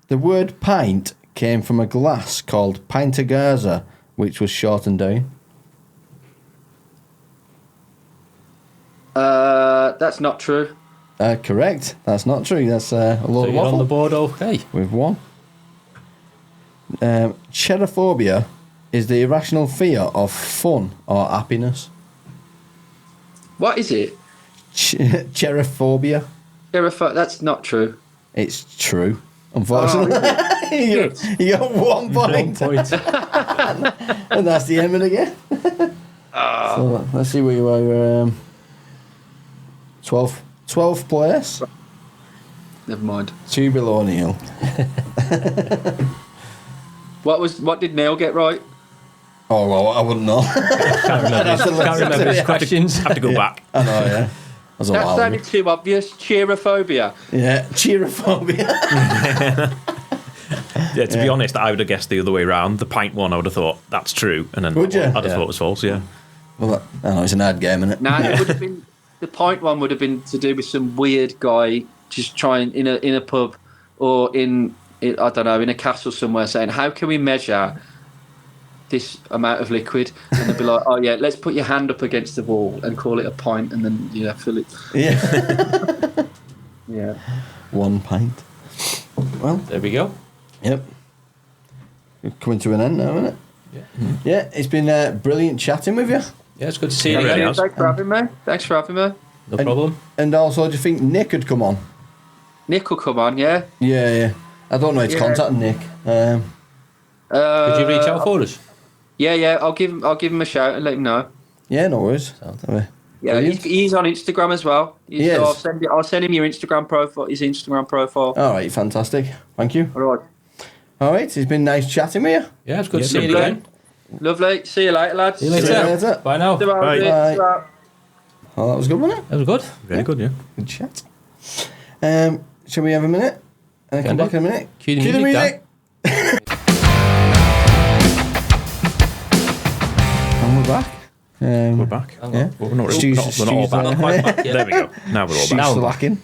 The word pint came from a glass called Pintagarza, which was shortened down. That's not true. Correct. That's not true. That's a load So of you're waffle. on the board, okay. With 1. Cherophobia is the irrational fear of fun or happiness. What is it? Cherophobia. That's not true. It's true, unfortunately. you got 1 point. 1 point. And that's the end of the game. So let's see where you are. 12th place. Never mind. 2 below Neil. What did Neil get right? Oh, well, I wouldn't know. Can't remember his questions. Have to go back. I know, yeah. That's a That while sounded ago. too obvious. Cheerophobia. Yeah, cheerophobia. Yeah, to be honest, I would have guessed the other way around. The pint one, I would have thought that's true, and then Would you? I'd have Yeah. thought it was false. Yeah. Well, I know, it's an ad game, isn't it? Nah, it would have been the point one would have been to do with some weird guy just trying in a pub or in I don't know, in a castle somewhere, saying how can we measure this amount of liquid? And they'd be like, oh yeah, let's put your hand up against the wall and call it a pint, and then fill it. Yeah. Yeah. 1 pint. Well, There we go. yep. We're coming to an end now, isn't it? Yeah, it's been brilliant chatting with you. Yeah, it's good to see you Yeah, really again. has. Thanks for having me. Thanks for having me. No problem. And also, do you think Nick would come on? Nick will come on, yeah. Yeah. I don't know. It's Yeah. contacting Nick. Could you reach out for us? Yeah. I'll give him a shout and let him know. Yeah, no worries. Yeah, Brilliant. he's on Instagram as well. He So is. I'll send him your Instagram profile. His Instagram profile. All right, fantastic. Thank you. All right. All right, it's been nice chatting with you. Yeah, it's good to Yeah, see you lovely. again. Lovely. See you later, lads. See you later. See you later. Bye now. Bye. Bye. Oh, that was good, wasn't it? That was good. Very good. Yeah. Good chat. Shall we have a minute? And come Can do. back in a minute. Cue the music, And we're back. We're back. Yeah. Well, we're not Stu's- we're not all Stu's, back. Not quite back yet. There we go. Now we're all Stu's back. Now still we're lacking.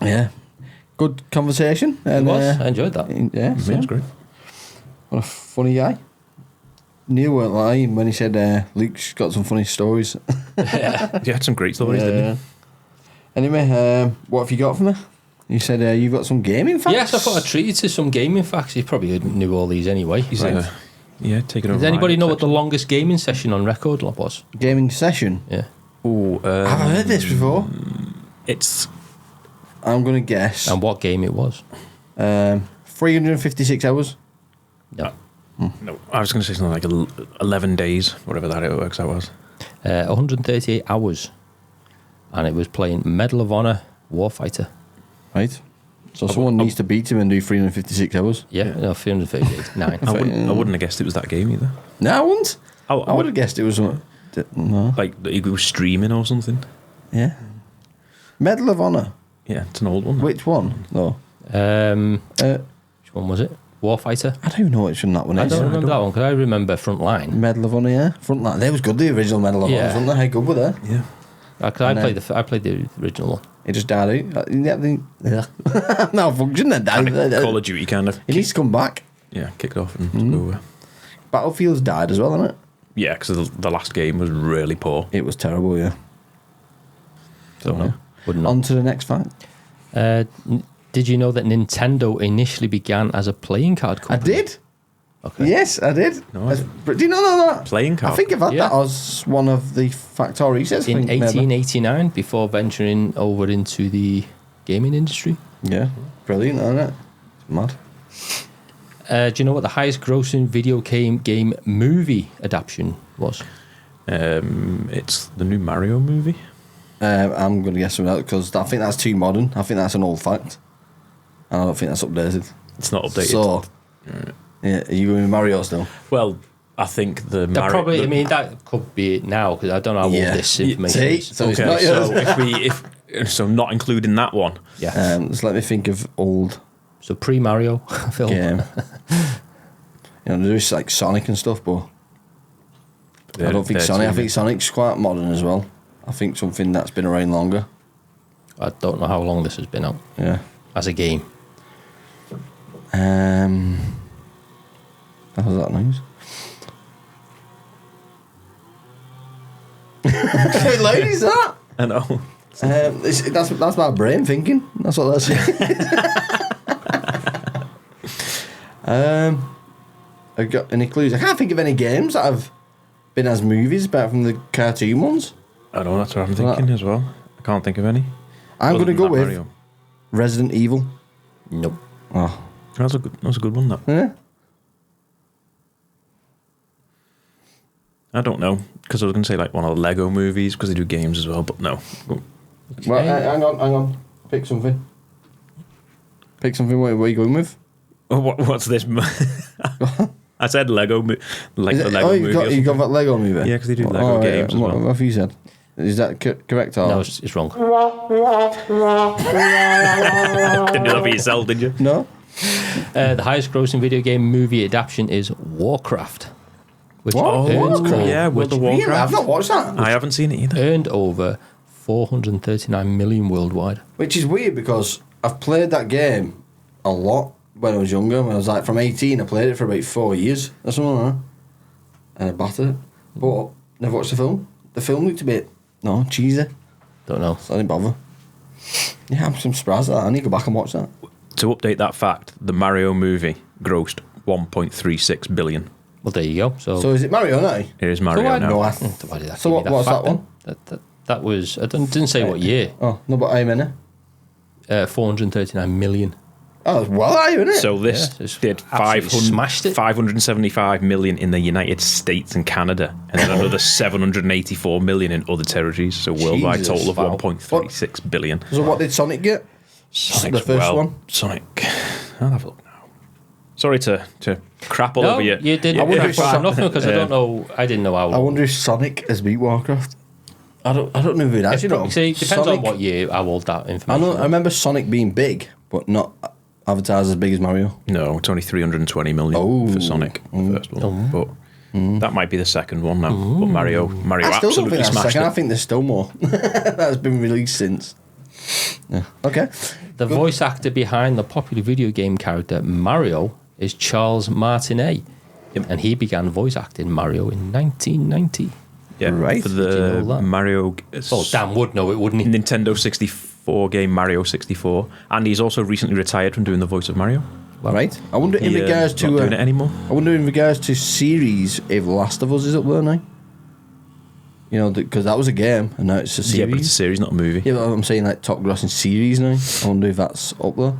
Yeah. Good conversation. It And, was. I enjoyed that. yeah, Yeah, so, it's great. what a funny guy. Neil weren't lying when he said Luke's got some funny stories. You had some great stories, didn't you? Anyway, what have you got for me? You said you've got some gaming facts? Yes, I thought I'd treat you to some gaming facts. You probably knew all these anyway. Right. Yeah, taking over. Does anybody know what the longest gaming session on record was? Gaming session. Yeah. Oh, Have I heard this before? it's I'm going to guess. And what game it was? 356 hours. No. no. I was going to say something like 11 days, whatever that it works out was. 138 hours. And it was playing Medal of Honor Warfighter. Right. So someone needs to beat him and do 356 hours. Yeah, no, 338. 9. I wouldn't have guessed it was that game either. No, I wouldn't. Oh, I would have guessed it was No. Like he was streaming or something. Yeah. Medal of Honor. Yeah, it's an old one. Which one? No. Which one was it? Warfighter? I don't even know which one that one I is. don't remember that one because I remember Frontline. Medal of Honor, yeah. Frontline. They was good, the original Medal of Honor, Yeah. wasn't they? How good were they? Yeah. Because I played the original one. He just died out. Malfunction then. Call of Duty kind of. He needs to come back. Yeah, kicked off and go away. Battlefield's died as well, hasn't it? Yeah, because the last game was really poor. It was terrible, yeah. Don't know. Wouldn't know. On to the next fact. Did you know that Nintendo initially began as a playing card I company? did. Okay. Yes, I did. No, I Do you not know that? Playing card? I think I've had Yeah. that as one of the Factories. I In think, maybe. 1889, before venturing over into the gaming industry. Yeah, brilliant, isn't it? It's mad. Do you know what the highest grossing video game movie adaptation was? It's the new Mario movie. I'm going to guess something else because I think that's too modern. I think that's an old fact. And I don't think that's updated. It's not updated. So, yeah, are you going with Mario still? Well, I think the That Mario. probably, I mean, that could be it now because I don't know how old this information See? is. So it's Okay, not yours. so not including that one. Yeah. Just let me think of old So pre-Mario film. game. There's like Sonic and stuff, but I don't think Sonic. I think Sonic's quite modern as well. I think something that's been around longer. I don't know how long this has been out Yeah. as a game. What was that news? How loud is that? I know. That's my brain thinking. That's what that's saying. I've got any clues? I can't think of any games that have been as movies apart from the cartoon ones. I know, that's what I'm thinking as well. I can't think of any. I'm going to Other than go that with Mario. Resident Evil. Nope. Oh, That was a good one, that. yeah. I don't know, because I was going to say like one of the Lego movies, because they do games as well, but no. Well, hang on. Pick something. What are you going with? Oh, what's this? I said Lego, like the Lego movie. You got that Lego movie? Yeah, because they do Lego games as well. What have you said? Is that correct? Or? No, it's wrong. Didn't do that for yourself, did you? No? The highest grossing video game movie adaptation is Warcraft. Which What? earned, Yeah, World of Really? Warcraft. I've not watched that. I haven't seen it either. earned over 439 million worldwide. Which is weird because I've played that game a lot when I was younger. When I was like from 18, I played it for about 4 years or something like that. And I battered it. But never watched the film. The film looked a bit, cheesy. Don't know. So I didn't bother. Yeah, I'm surprised at that. I need to go back and watch that. To update that fact, the Mario movie grossed 1.36 billion. Well, there you go. So is it Mario now? It is Mario why- now. No, Why did I So give you what's fact that one? then? That was, I didn't say what year. Oh, no, but how many? 439 million. Oh, it's well higher, isn't it? So this Yeah, it's did absolutely smashed it. 575 million in the United States and Canada, and then another 784 million in other territories. So worldwide Jesus, total of wow. 1.36 billion. So what did Sonic get? Sonic's, the first one? Sonic. I'll have a look now. Sorry to crap all No, over you. you did I wonder crap if for Son- nothing because I didn't know how I long. wonder if Sonic has beat Warcraft. I don't know who that's from. See, it depends Sonic, on what year, how old that I information is. remember Sonic being big, but not advertised as big as Mario. No, it's only 320 million Oh. for Sonic, the first one. But that might be the second one now. But Mario I still don't absolutely think that's smashed second. I it. think there's still more that's been released since. Yeah. Okay. The voice actor behind the popular video game character Mario is Charles Martinet. Yep. And he began voice acting Mario in 1990. Yeah, Right. for Did you know the that? Mario Oh, Dan would know it, wouldn't he? Nintendo 64 game Mario 64, and he's also recently retired from doing the voice of Mario. Right. I wonder in regards to not doing it anymore. I wonder in regards to series if Last of Us is up there now. You know, because that was a game and now it's a series. Yeah, but it's a series, not a movie. Yeah, but I'm saying like top grossing series now. I wonder if that's up there.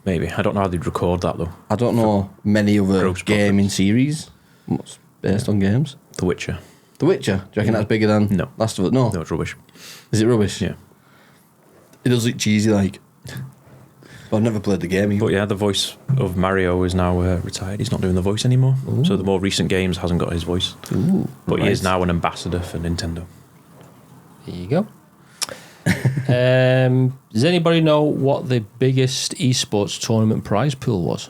Maybe. I don't know how they'd record that though. I don't know many other gross gaming profits. series what's based on games. The Witcher. The Witcher. Do you reckon that's bigger than No. Last of Us? No. No, it's rubbish. Is it rubbish? Yeah. It does look cheesy like. I've never played the game. But yeah, the voice of Mario is now retired. He's not doing the voice anymore. So the more recent games hasn't got his voice. But he is now an ambassador for Nintendo. There you go. Does anybody know what the biggest esports tournament prize pool was?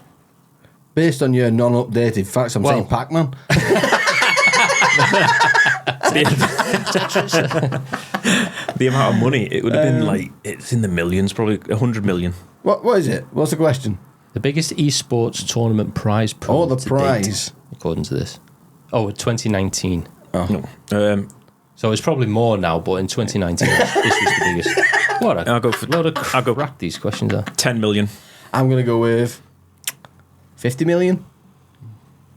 Based on your non-updated facts, I'm saying Pac-Man. The amount of money, it would have been like, it's in the millions, probably 100 million. What is it? What's the question? The biggest esports tournament prize pool. Oh, the to prize. date, according to this. Oh, 2019. Oh. No. So it's probably more now, but in 2019, this was the biggest. What a I'll go for load of crap these questions are. 10 million. I'm going to go with 50 million.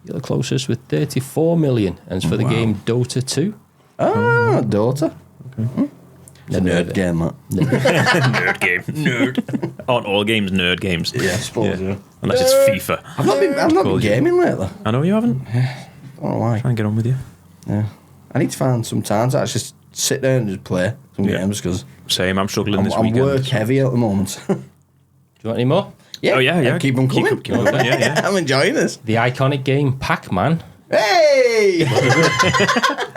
You're the closest with 34 million. And it's for the game Dota 2. Ah, Dota. Okay. The nerd game, that. Nerd game. Nerd. Aren't all games nerd games? Yeah, I suppose, yeah. Unless it's FIFA. I've not been gaming lately. I know you haven't. I don't know why. Try and get on with you. Yeah. I need to find some time to actually sit there and just play some games because Same, I'm struggling this I'm weekend. work heavy at the moment. Do you want any more? Yeah. Oh, yeah. Keep them coming. Keep them coming, yeah. I'm enjoying this. The iconic game Pac-Man Hey!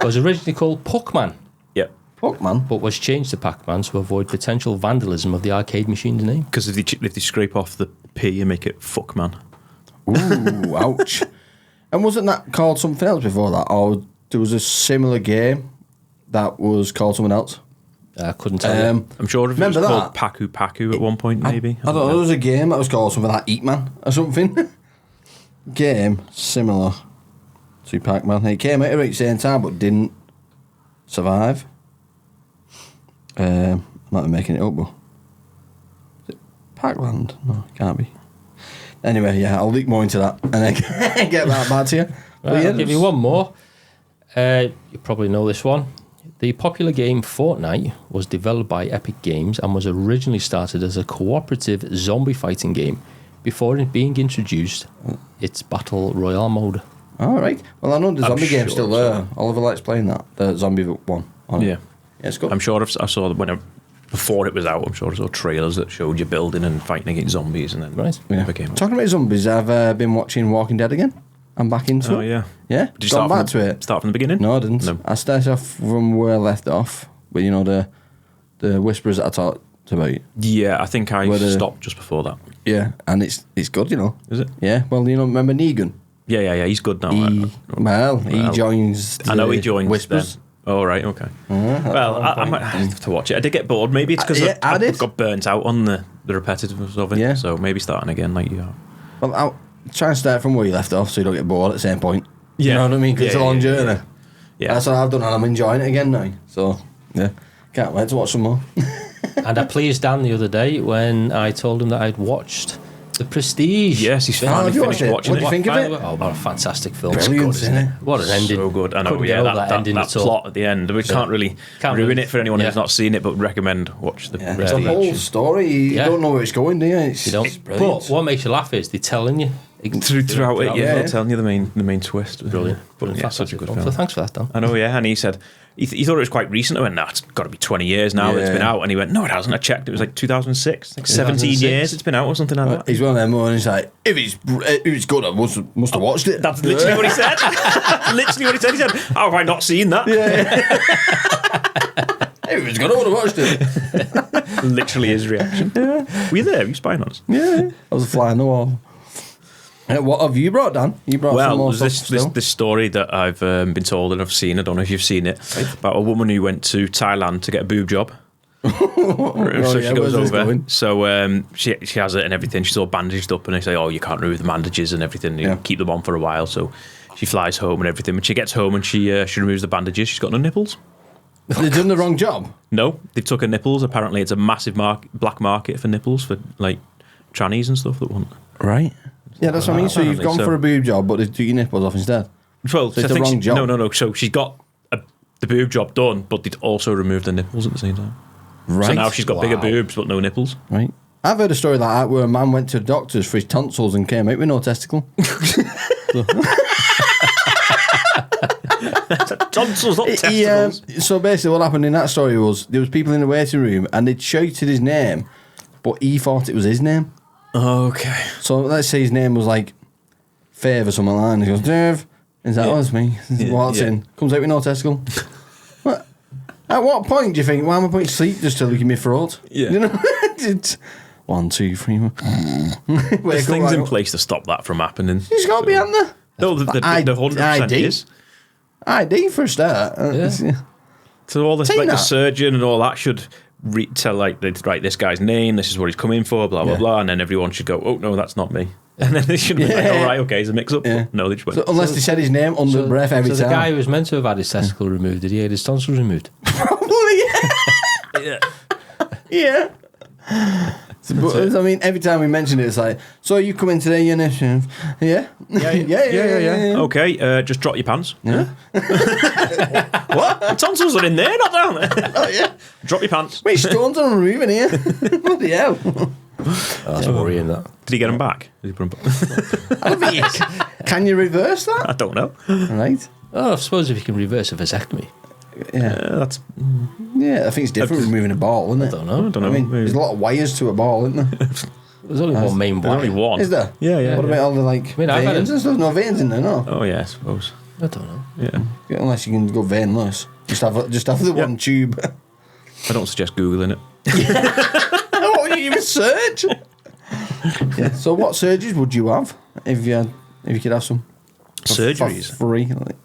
was originally called Puckman, Yeah. Pac-Man. but was changed to Pac-Man to avoid potential vandalism of the arcade machine's name. Because if they scrape off the P and make it fuck man. Ooh, ouch. And wasn't that called something else before that? Or there was a similar game that was called something else? I couldn't tell you. I'm sure if it was Remember called that? Paku Paku at one point, maybe. I don't know. There was a game that was called something like Eat Man or something. Game similar to Pac-Man. It came out at the same time but didn't survive. I might be making it up, but is it Pac-Land? No, it can't be. Anyway, yeah, I'll leak more into that and then get that back to you. Right, I'll give you one more. You probably know this one. The popular game Fortnite was developed by Epic Games and was originally started as a cooperative zombie fighting game before it being introduced its battle royale mode. All right. Well, I know the zombie game's still sure there. Oliver likes playing that. The zombie one. Yeah. Yeah, it's good. I'm sure I saw that before it was out, I'm sure I saw trailers that showed you building and fighting against zombies and then Right. Yeah. it became Talking about zombies, I've been watching Walking Dead again. I'm back into Oh, it. yeah. Yeah? Did you Gone start back from to it. Start from the beginning? No, I didn't. No. I started off from where I left off. But you know, the whisperers that I talked about. Yeah, I think I Where the- stopped just before that. Yeah, and it's good, you know. Is it? Yeah, well, you know, remember Negan? Yeah, he's good now. He joins I know he the joins Whispers. then. Oh, right, okay. Well, I might have to watch it. I did get bored. Maybe it's because Yeah, I I did. got burnt out on the repetitiveness of it. Yeah. So maybe starting again like you are. Well, I'll try and start from where you left off so you don't get bored at the same point. You Yeah. know what I mean? 'Cause it's a Yeah, long yeah, journey. Yeah. That's what I've done, and I'm enjoying it again now. So, yeah. Can't wait to watch some more. And I pleased Dan the other day when I told him that I'd watched The Prestige. Yes, he's Oh, finally have you watched finished it? watching What do you it. think of it? Oh, what a fantastic film. Brilliant, It's good, isn't it? What an ending. So good. I know, Couldn't yeah, get over that that ending that at all. plot at the end. We can't really Can't ruin really- it for anyone yeah. who's not seen it, but recommend watch the Yeah, it's a whole Prestige. story. You Yeah. don't know where it's going, do you? It's, You don't. it's brilliant. But what makes you laugh is they're telling you. Throughout it, yeah, Yeah. they're telling you the main twist. Brilliant. But yeah, such a good film. So thanks for that, Dan. I know, yeah, and he said he thought it was quite recent. I went, nah, it's got to be 20 years now. It's Yeah. been out, and he went, no, it hasn't. I checked. It was like 2006, like 17 2006. years. It's been out or something like that. He's one of them ones like, if it's good, I must have watched it. That's literally what he said. Literally what he said. He said, "How have I not seen that?" If it's good, I would have watched it. Literally his reaction. Were you there? Were you spying on us? Yeah. I was a fly on the wall. What have you brought, Dan? You brought some Well, more there's stuff this still? this story that I've been told and I've seen. I don't know if you've seen it about a woman who went to Thailand to get a boob job. So yeah, she goes where's this over. going? So she has it and everything. She's all bandaged up, and they say, "Oh, you can't remove the bandages and everything. You Yeah. keep them on for a while." So she flies home and everything. When she gets home and she removes the bandages, she's got no nipples. They've done the wrong job. No, they've took her nipples. Apparently, it's a massive black market for nipples for like trannies and stuff that want. Right. Yeah, that's what I mean. So you've gone So- for a boob job, but they took your nipples off instead. Well, So it's I the think wrong job. No. So she got the boob job done, but they'd also removed the nipples at the same time. Right. So now she's got bigger Wow. boobs but no nipples. Right. I've heard a story like that where a man went to the doctors for his tonsils and came out with no testicle. Tonsils, not testicles. So basically what happened in that story was there was people in the waiting room and they'd shouted his name, but he thought it was his name. Okay. So let's say his name was like Fave or something like that, and he goes, Dave. Is that us, me? Walks in, comes out with no testicle. What? At what point do you think, why am I putting sleep just to look in my throat? Yeah. You know? It's 1, 2, 3. There's things in place to stop that from happening. He's got to be on there. No, the 100% is. ID for a start. So all this, Seen like the that? surgeon and all that should tell, like, right, this guy's name, this is what he's coming for, blah, blah, blah, and then everyone should go, oh, no, that's not me. And then they should be like, all right, okay, it's a mix-up. Yeah. No, they just went. So unless they said his name under the breath every so time. the guy who was meant to have had his testicle removed, did he get his tonsils removed? Probably, yeah. yeah. But, I mean, every time we mention it, it's like, so you come in today, you know? Yeah? Yeah. Okay, just drop your pants. Yeah. What? The tonsils are in there, not down there. Oh, yeah. Drop your pants. Wait, stones are removing here. Bloody hell. That's worrying, that. Did he get them back? Did he put them back? I don't think can you reverse that? I don't know. Right. Oh, I suppose if you can reverse a vasectomy. Yeah. That's. Yeah, I think it's different from moving a ball, isn't it? I don't know. I mean, there's a lot of wires to a ball, isn't there? There's only one main There's only wire. one. Is there? Yeah. What about all the, like, I mean, I've had veins and stuff? No veins in there, no? Oh, yeah, I suppose. I don't know. Yeah. Unless you can go veinless. Just have the one tube. I don't suggest Googling it. What would you even search? Yeah. So what surgeries would you have if you could have some? Surgeries? For free. Like,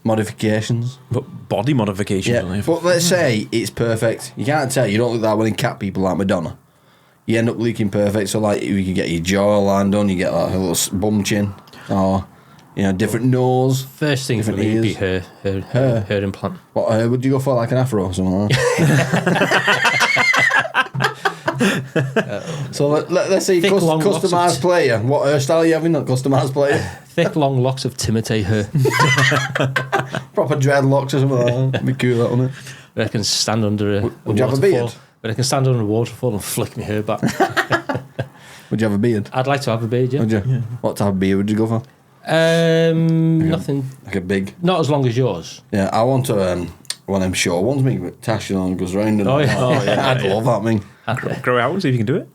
modifications. But body modifications. Yeah. But let's say it's perfect. You can't tell. You don't look that well in cat people like Madonna. You end up looking perfect. So like you can get your jawline done. You get like a little bum chin. Or, different nose. First thing for Different me would be ears. her implant. What would you go for, like an afro or something like that? So let's say Thick, long locks of customised player. What hairstyle are you having? Not customised player. Thick, long locks of Timotei hair. Proper dreadlocks or something like that. That'd be cool, that, wouldn't it? But I can stand under a Would you have a waterfall. beard? But I can stand under a waterfall and flick my hair back. Would you have a beard? I'd like to have a beard, yeah. Would you? Yeah. What type of beard would you go for? Nothing. Like a big. Not as long as yours. Yeah, I want to one of them short ones. Me, Tash on goes round and Oh, yeah. I'd love that. Me, Grow it out and see if you can do it.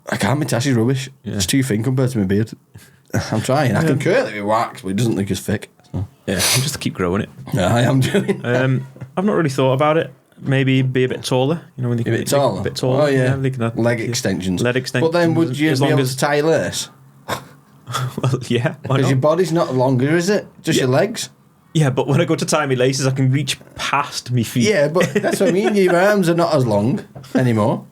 I can't. My Tash is rubbish. It's too thin compared to my beard. I'm trying. I can curl it with wax, but it doesn't look as thick. So. Yeah, just to keep growing it. Yeah, I am doing. I've not really thought about it. Maybe be a bit taller. When you A bit taller. A bit taller. Oh yeah. they can have, Leg extensions. Leg extensions. But then would you as be long able as to tie lace? well, yeah. Why Because not? your body's not longer, is it? Just your legs. Yeah, but when I go to tie my laces, I can reach past my feet. Yeah, but that's what I mean. Your arms are not as long anymore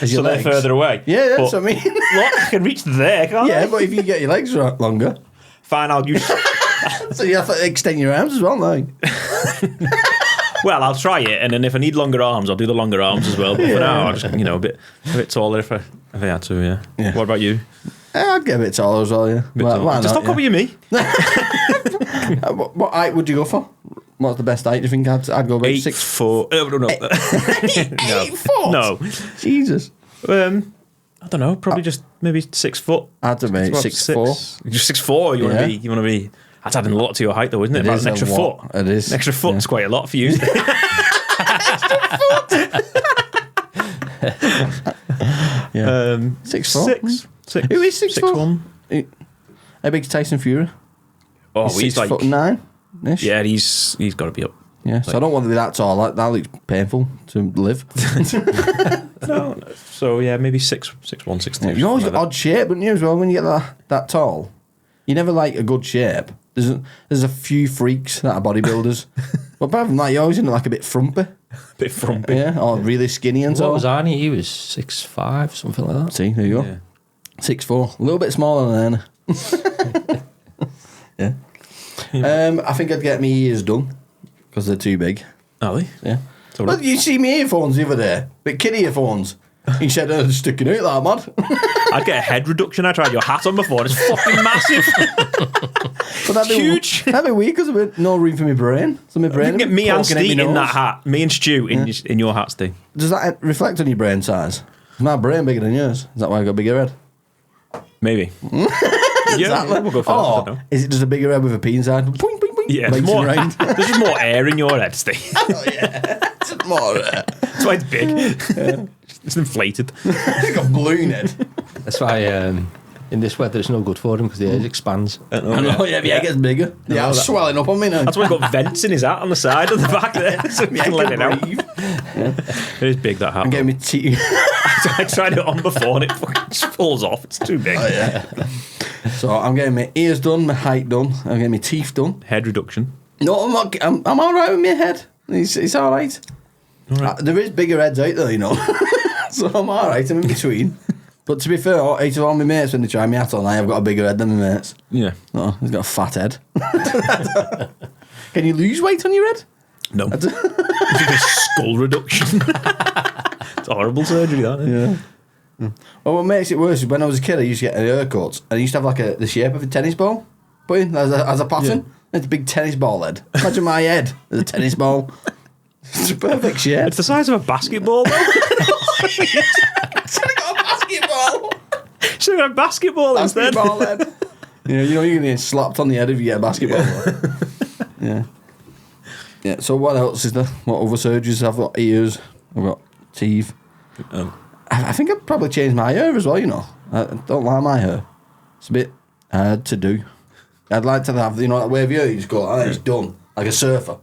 as your So they're legs. further away. Yeah, that's But- what I mean. What? I can reach there, can't Yeah, I? but if you get your legs longer, Fine, I'll use. so you have to extend your arms as well, like. Well, I'll try it, and then if I need longer arms, I'll do the longer arms as well. But for now, I'll just a bit taller if I had to. Yeah. What about you? I'd get a bit taller as well, yeah. Why Just not, stop copying me. What height would you go for? What's the best height? Do you think I'd go about 8 foot. No. 8 foot? No. Jesus. I don't know. Probably just maybe 6 foot. I'd have made About 6'4". Just 6'4". You want Yeah. to be. You want to be. That's adding a lot to your height, though, isn't it? About is an extra a lot. foot. It is. An extra foot's quite a lot for you. Yeah. 6'4". 6. Who is 6'4"? 6'1". How big's Tyson Fury? Oh, He's he's like. 6'9". Yeah, he's got to be up. Yeah, so I don't want to be that tall. That looks painful to live. No. So yeah, maybe 6'1", 6'2". You always something got like odd shape, wouldn't you, as well, when you get that tall? You never like a good shape. There's a few freaks that are bodybuilders. But apart from that, you always end up like a bit frumpy. that. Bit frumpy. Yeah, or really skinny and What so. was Arnie? He was 6'5", something like that. See, there you go. Yeah. 6'4", a little bit smaller than Anna. Yeah. I think I'd get my ears done because they're too big. Are they? Yeah. So Well, you see my earphones the other day, but kid earphones. He said, "Oh, they're sticking out like mad." I'd get a head reduction. I tried your hat on before. It's fucking massive. But that'd be Huge. That'd be weird because there's no room for my brain. So my brain. You can get me and poking at Steve my in that nose. hat. Me and Stu in your hat, Steve. Does that reflect on your brain size? Is my brain bigger than yours? Is that why I got a bigger head? Maybe. Yeah, we'll go for that. I don't know. Is it just a bigger head with a pea inside? Boing, boing, boing. Yeah, Bouncing more, around. there's just more air in your head, Steve. Oh, yeah. It's more. That's why it's big. It's inflated. Like a balloon head. That's why in this weather it's no good for him because the air expands. I know, yeah, the head gets bigger. Yeah, it's swelling up on me now. That's why he's got vents in his hat on the side and the back there, so he can let it out. It is big, that hat. I'm getting my teeth. I tried it on before and it fucking just falls off. It's too big. Oh, yeah. So I'm getting my ears done, my height done, I'm getting my teeth done. Head reduction. No, I'm not. I'm all right with my head. It's all right. There is bigger heads out there, you know. So I'm all right. I'm in between. But to be fair, out of all my mates, when they try me hat on, I've got a bigger head than my mates. Yeah. No, he's got a fat head. Can you lose weight on your head? No. It's like a skull reduction. It's horrible surgery, that, isn't it? Yeah. Well, what makes it worse is when I was a kid, I used to get a haircut, and I used to have like the shape of a tennis ball put in as a pattern. Yeah. It's a big tennis ball head. Imagine my head as a tennis ball. It's a perfect shape. It's the size of a basketball, though. It's only got a basketball. Should have got a basketball instead. Basketball head. Yeah, you know you're gonna get slapped on the head if you get a basketball. Yeah. Yeah. So what else is there? What other surgeries? I've got ears. I've got teeth. I think I'd probably change my hair as well. You know, I don't like my hair. It's a bit hard to do. I'd like to have, you know, that wave hair. You just go, it's done like a surfer.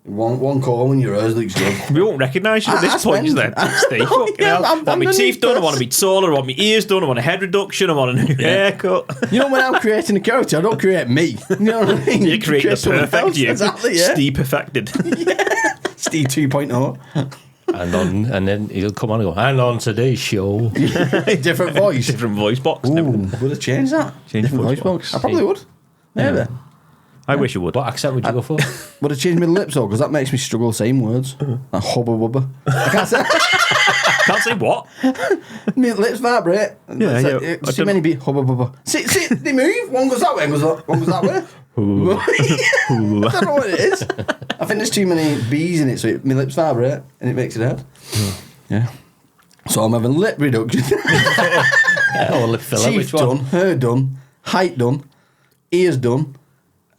One comb and your ears looks good. We won't recognise you at this point, then. Steve, Yeah, I want my teeth done, I want to be taller, I want my ears done, I want a head reduction, I want a new haircut. You know, when I'm creating a character, I don't create me. You know what I mean? You create the someone perfect else. you. Exactly, yeah. Steve perfected. Yeah. Steve 2.0. And then he'll come on and go, and on today's show. Different voice. Different voice box. Ooh, would have changed that. Change Different voice voice box. I probably would. Maybe. I wish you would. What accent would you go for? Would have changed my lips though, because that makes me struggle saying words. Like hubba wubba. I can't say. Can't say what? My lips vibrate. Yeah, yeah. Too many be hubba bubba. See, they move. One goes that way, one goes that way. I don't know what it is. I think there's too many B's in it, so my lips vibrate and it makes it hard. Yeah. So I'm having lip reduction. Or lip filler. Teeth Which one? done, hair done, height done, ears done.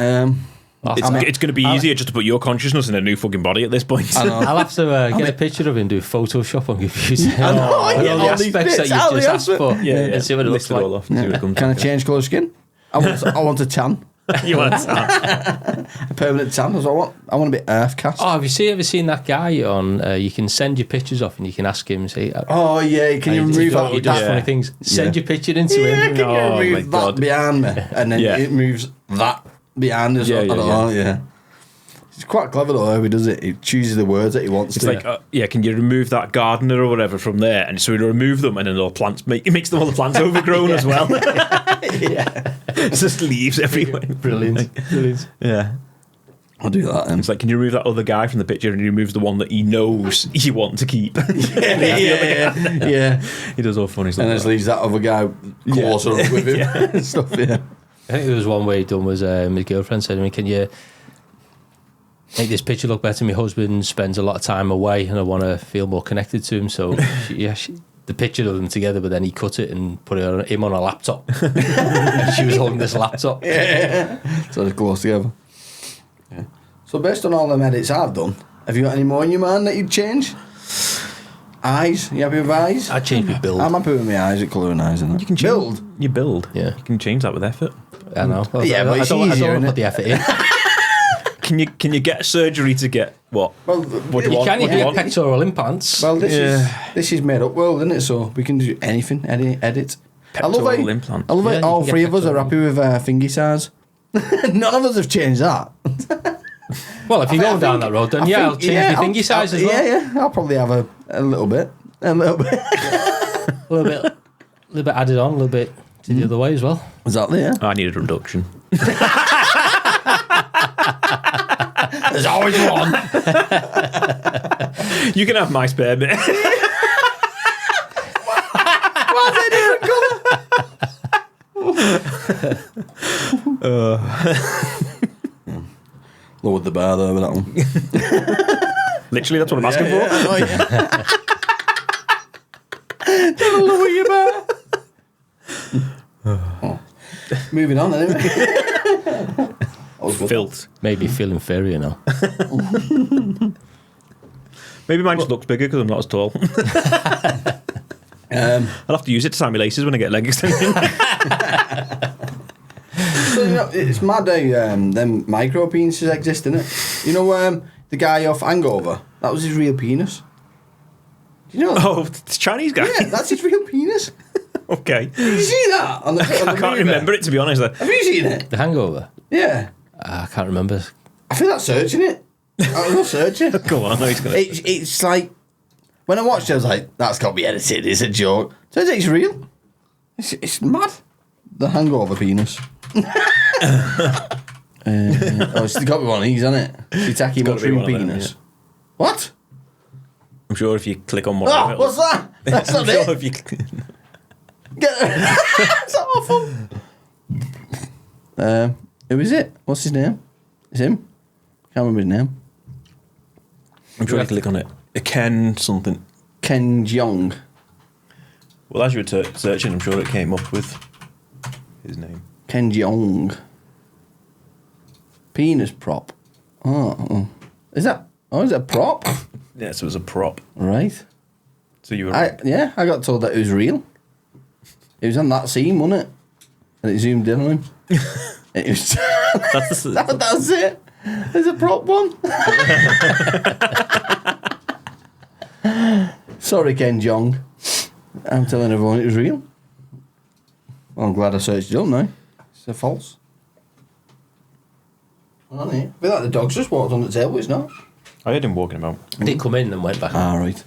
It's going to be easier just to put your consciousness in a new fucking body at this point. I know. I'll have to get a picture of him and do Photoshop on computer. I know, all yeah, the all these aspects bits, that all you've the just asked for. Yeah. And see what it looks List it like. all off and see what it comes Can I back. change colour of skin? I want a tan. You want to A permanent tan. That's what I want. I want to be earth cast. Oh, have you ever seen that guy on? You can send your pictures off and you can ask him. Say, Oh yeah, can you remove that? He does that? funny things. Send your picture into Yeah, him. can you Oh, remove my that God. behind me? And then Yeah. it moves that behind us. Yeah, I yeah, don't know, yeah. It's quite clever though how he does it. He chooses the words that he wants It's to. like, can you remove that gardener or whatever from there? And so he'll remove them, and then all plants it makes them all the plants overgrown as well. yeah. It's just leaves everywhere. Brilliant. Brilliant. Yeah. I'll do that then. It's like, can you remove that other guy from the picture, and he removes the one that he knows you want to keep? yeah. He does all funny stuff. And just leaves that other guy closer up with him and stuff, yeah. I think there was one way he done was his girlfriend said to me, "Can you make this picture look better? My husband spends a lot of time away and I want to feel more connected to him." So the picture of them together, but then he cut it and put him on a laptop. And she was holding this laptop. Yeah. So it's close together. Yeah. So based on all them edits I've done, have you got any more in your mind that you'd change? Eyes? You happy with eyes? I'd change my build. I'm happy with my eyes, at colouring eyes, isn't it? You can build. You build. Yeah. You can change that with effort. I know. Yeah, but it's I don't easier, want to innit? put the effort in. Can you get surgery to get what? Well, What do You want? can What do you get want? pectoral implants. well, this is made up world, isn't it? So we can do anything, edit. Pectoral implant. I love Yeah, it. you All can get three of us are pectoral. happy with fingy size. None of us have changed that. Well, if you go down that road, then I'll change my thingy size as well. Yeah. I'll probably have a little bit. A little bit. A little bit added on, a little bit to the other way as well. Exactly, yeah. I needed a reduction. There's always one. You can have my spare bit. Why's it different colour? Lowered the bar there with that one. Literally, that's what I'm asking for. Oh, yeah. Don't lower your bar. Oh. Moving on, anyway. Filth. Made me feel inferior now. Maybe mine just looks bigger because I'm not as tall. I'll have to use it to tie my laces when I get leg extension. So, it's mad how them micro penises exist, innit? You know, the guy off Hangover, that was his real penis. Do you know that? Oh, the Chinese guy? Yeah, that's his real penis. Okay. Did you see that? On the, I can't remember it, to be honest. Have you seen it? The Hangover? Yeah. I can't remember. I feel like searching it. I'm not searching. Go on, he's gonna... It's like, when I watched it, I was like, that's got to be edited, it's a joke. Turns out it's real. It's mad. The Hangover penis. It's got to be one of these, hasn't it? Shiitake mushroom penis. What? I'm sure if you click on one Oh, what's that? That's not it. If you... That's awful. Who is it? What's his name? It's him? Can't remember his name. I'm sure you click on it. Ken something. Ken Jeong. Well, as you were searching, I'm sure it came up with his name. Ken Jeong. Penis prop. Oh. Is that a prop? Yeah, so it was a prop. Right. So you were... I got told that it was real. It was on that scene, wasn't it? And it zoomed in on him. It was... that's it. There's a prop one. Sorry, Ken Jeong. I'm telling everyone it was real. Well, I'm glad I searched it up now. It's a false. I feel like the dog's just walked on the table, it's not. I heard him walking about. I did come in and went back. Ah, right.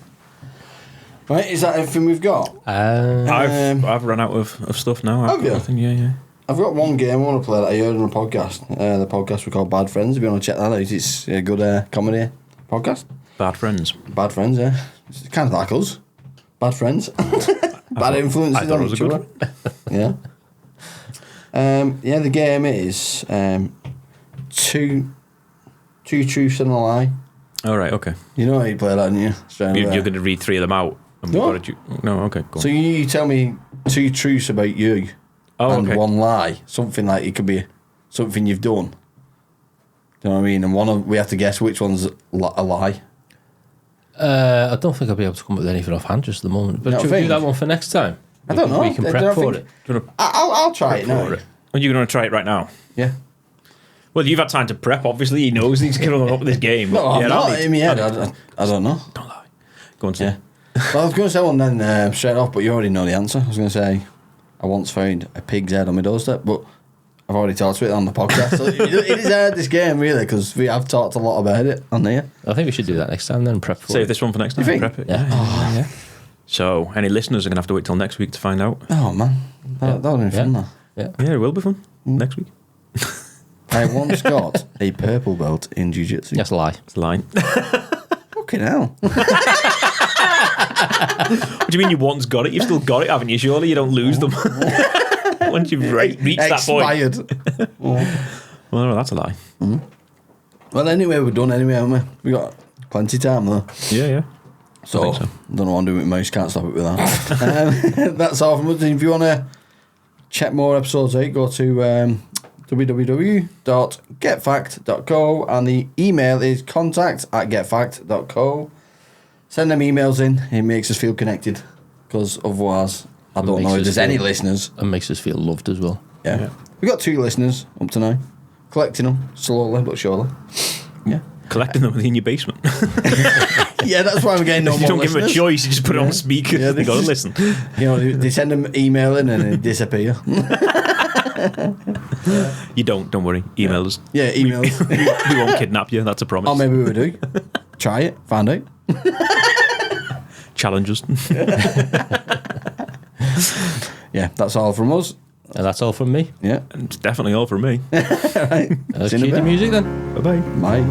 Right, is that everything we've got? I've run out of stuff now. Have you? Nothing, yeah. I've got one game I want to play that I heard on a podcast. The podcast we call Bad Friends. If you want to check that out, it's a good comedy podcast. Bad Friends. Bad Friends, yeah. It's kind of like us. Bad friends. Bad influences I thought on it was each a other. good Yeah. The game is two truths and a lie. All right, okay. You know how you play that, don't you? You're going to read three of them out. And No. No, okay, cool. So you tell me two truths about you and okay. one lie. Something like it could be something you've done. Do you know what I mean? And we have to guess which one's a lie. I don't think I'll be able to come up with anything offhand just at the moment. But You don't should we do think? that one for next time? I don't know. We can I prep don't for think- it. I'll try it now. Are you going to try it right now? Yeah. Well, you've had time to prep, obviously. He knows he's coming up with this game. No, I'm yeah, not in my head. I don't know. Don't lie. Go on, Yeah. Well, I was going to say one then straight off, but you already know the answer. I was going to say I once found a pig's head on my doorstep, but I've already talked about it on the podcast. So it is hard, this game, really, because we have talked a lot about it on here. I think we should do that next time then, prep for Save it. this one for next time. You think? Prep it. Yeah. Yeah. So, any listeners are going to have to wait till next week to find out. Oh, man. That would have been fun, that. Yeah, it will be fun next week. I once got a purple belt in jiu-jitsu. That's a lie. It's a line. Fucking hell. What do you mean you once got it? You've still got it, haven't you? Surely you don't lose them. Once you've reached that point. Expired. Well, no, that's a lie. Well, anyway, we're done anyway, haven't we? We got plenty of time, though. Yeah. So, think so. don't know what I'm doing with mouse, can't stop it with that. That's all from us. If you want to check more episodes out, go to www.getfact.co and the email is contact@getfact.co. Send them emails in, it makes us feel connected, because otherwise, I don't know if there's any listeners. And makes us feel loved as well. Yeah. We got 2 listeners up to now, collecting them slowly but surely. Yeah. Collecting them in your basement. Yeah, that's why we're getting no You more don't give them a listeners. choice, you just put it on speaker. Yeah, They got to listen. You know, they send them email in and they disappear. You don't worry. Email us. Yeah, emails. We won't kidnap you, that's a promise. Or maybe we do. Try it, find out. Challenge us. Yeah, that's all from us. And that's all from me. Yeah. It's definitely all from me. Right. Let's See you in a cue the bit. music then. Bye-bye. Bye.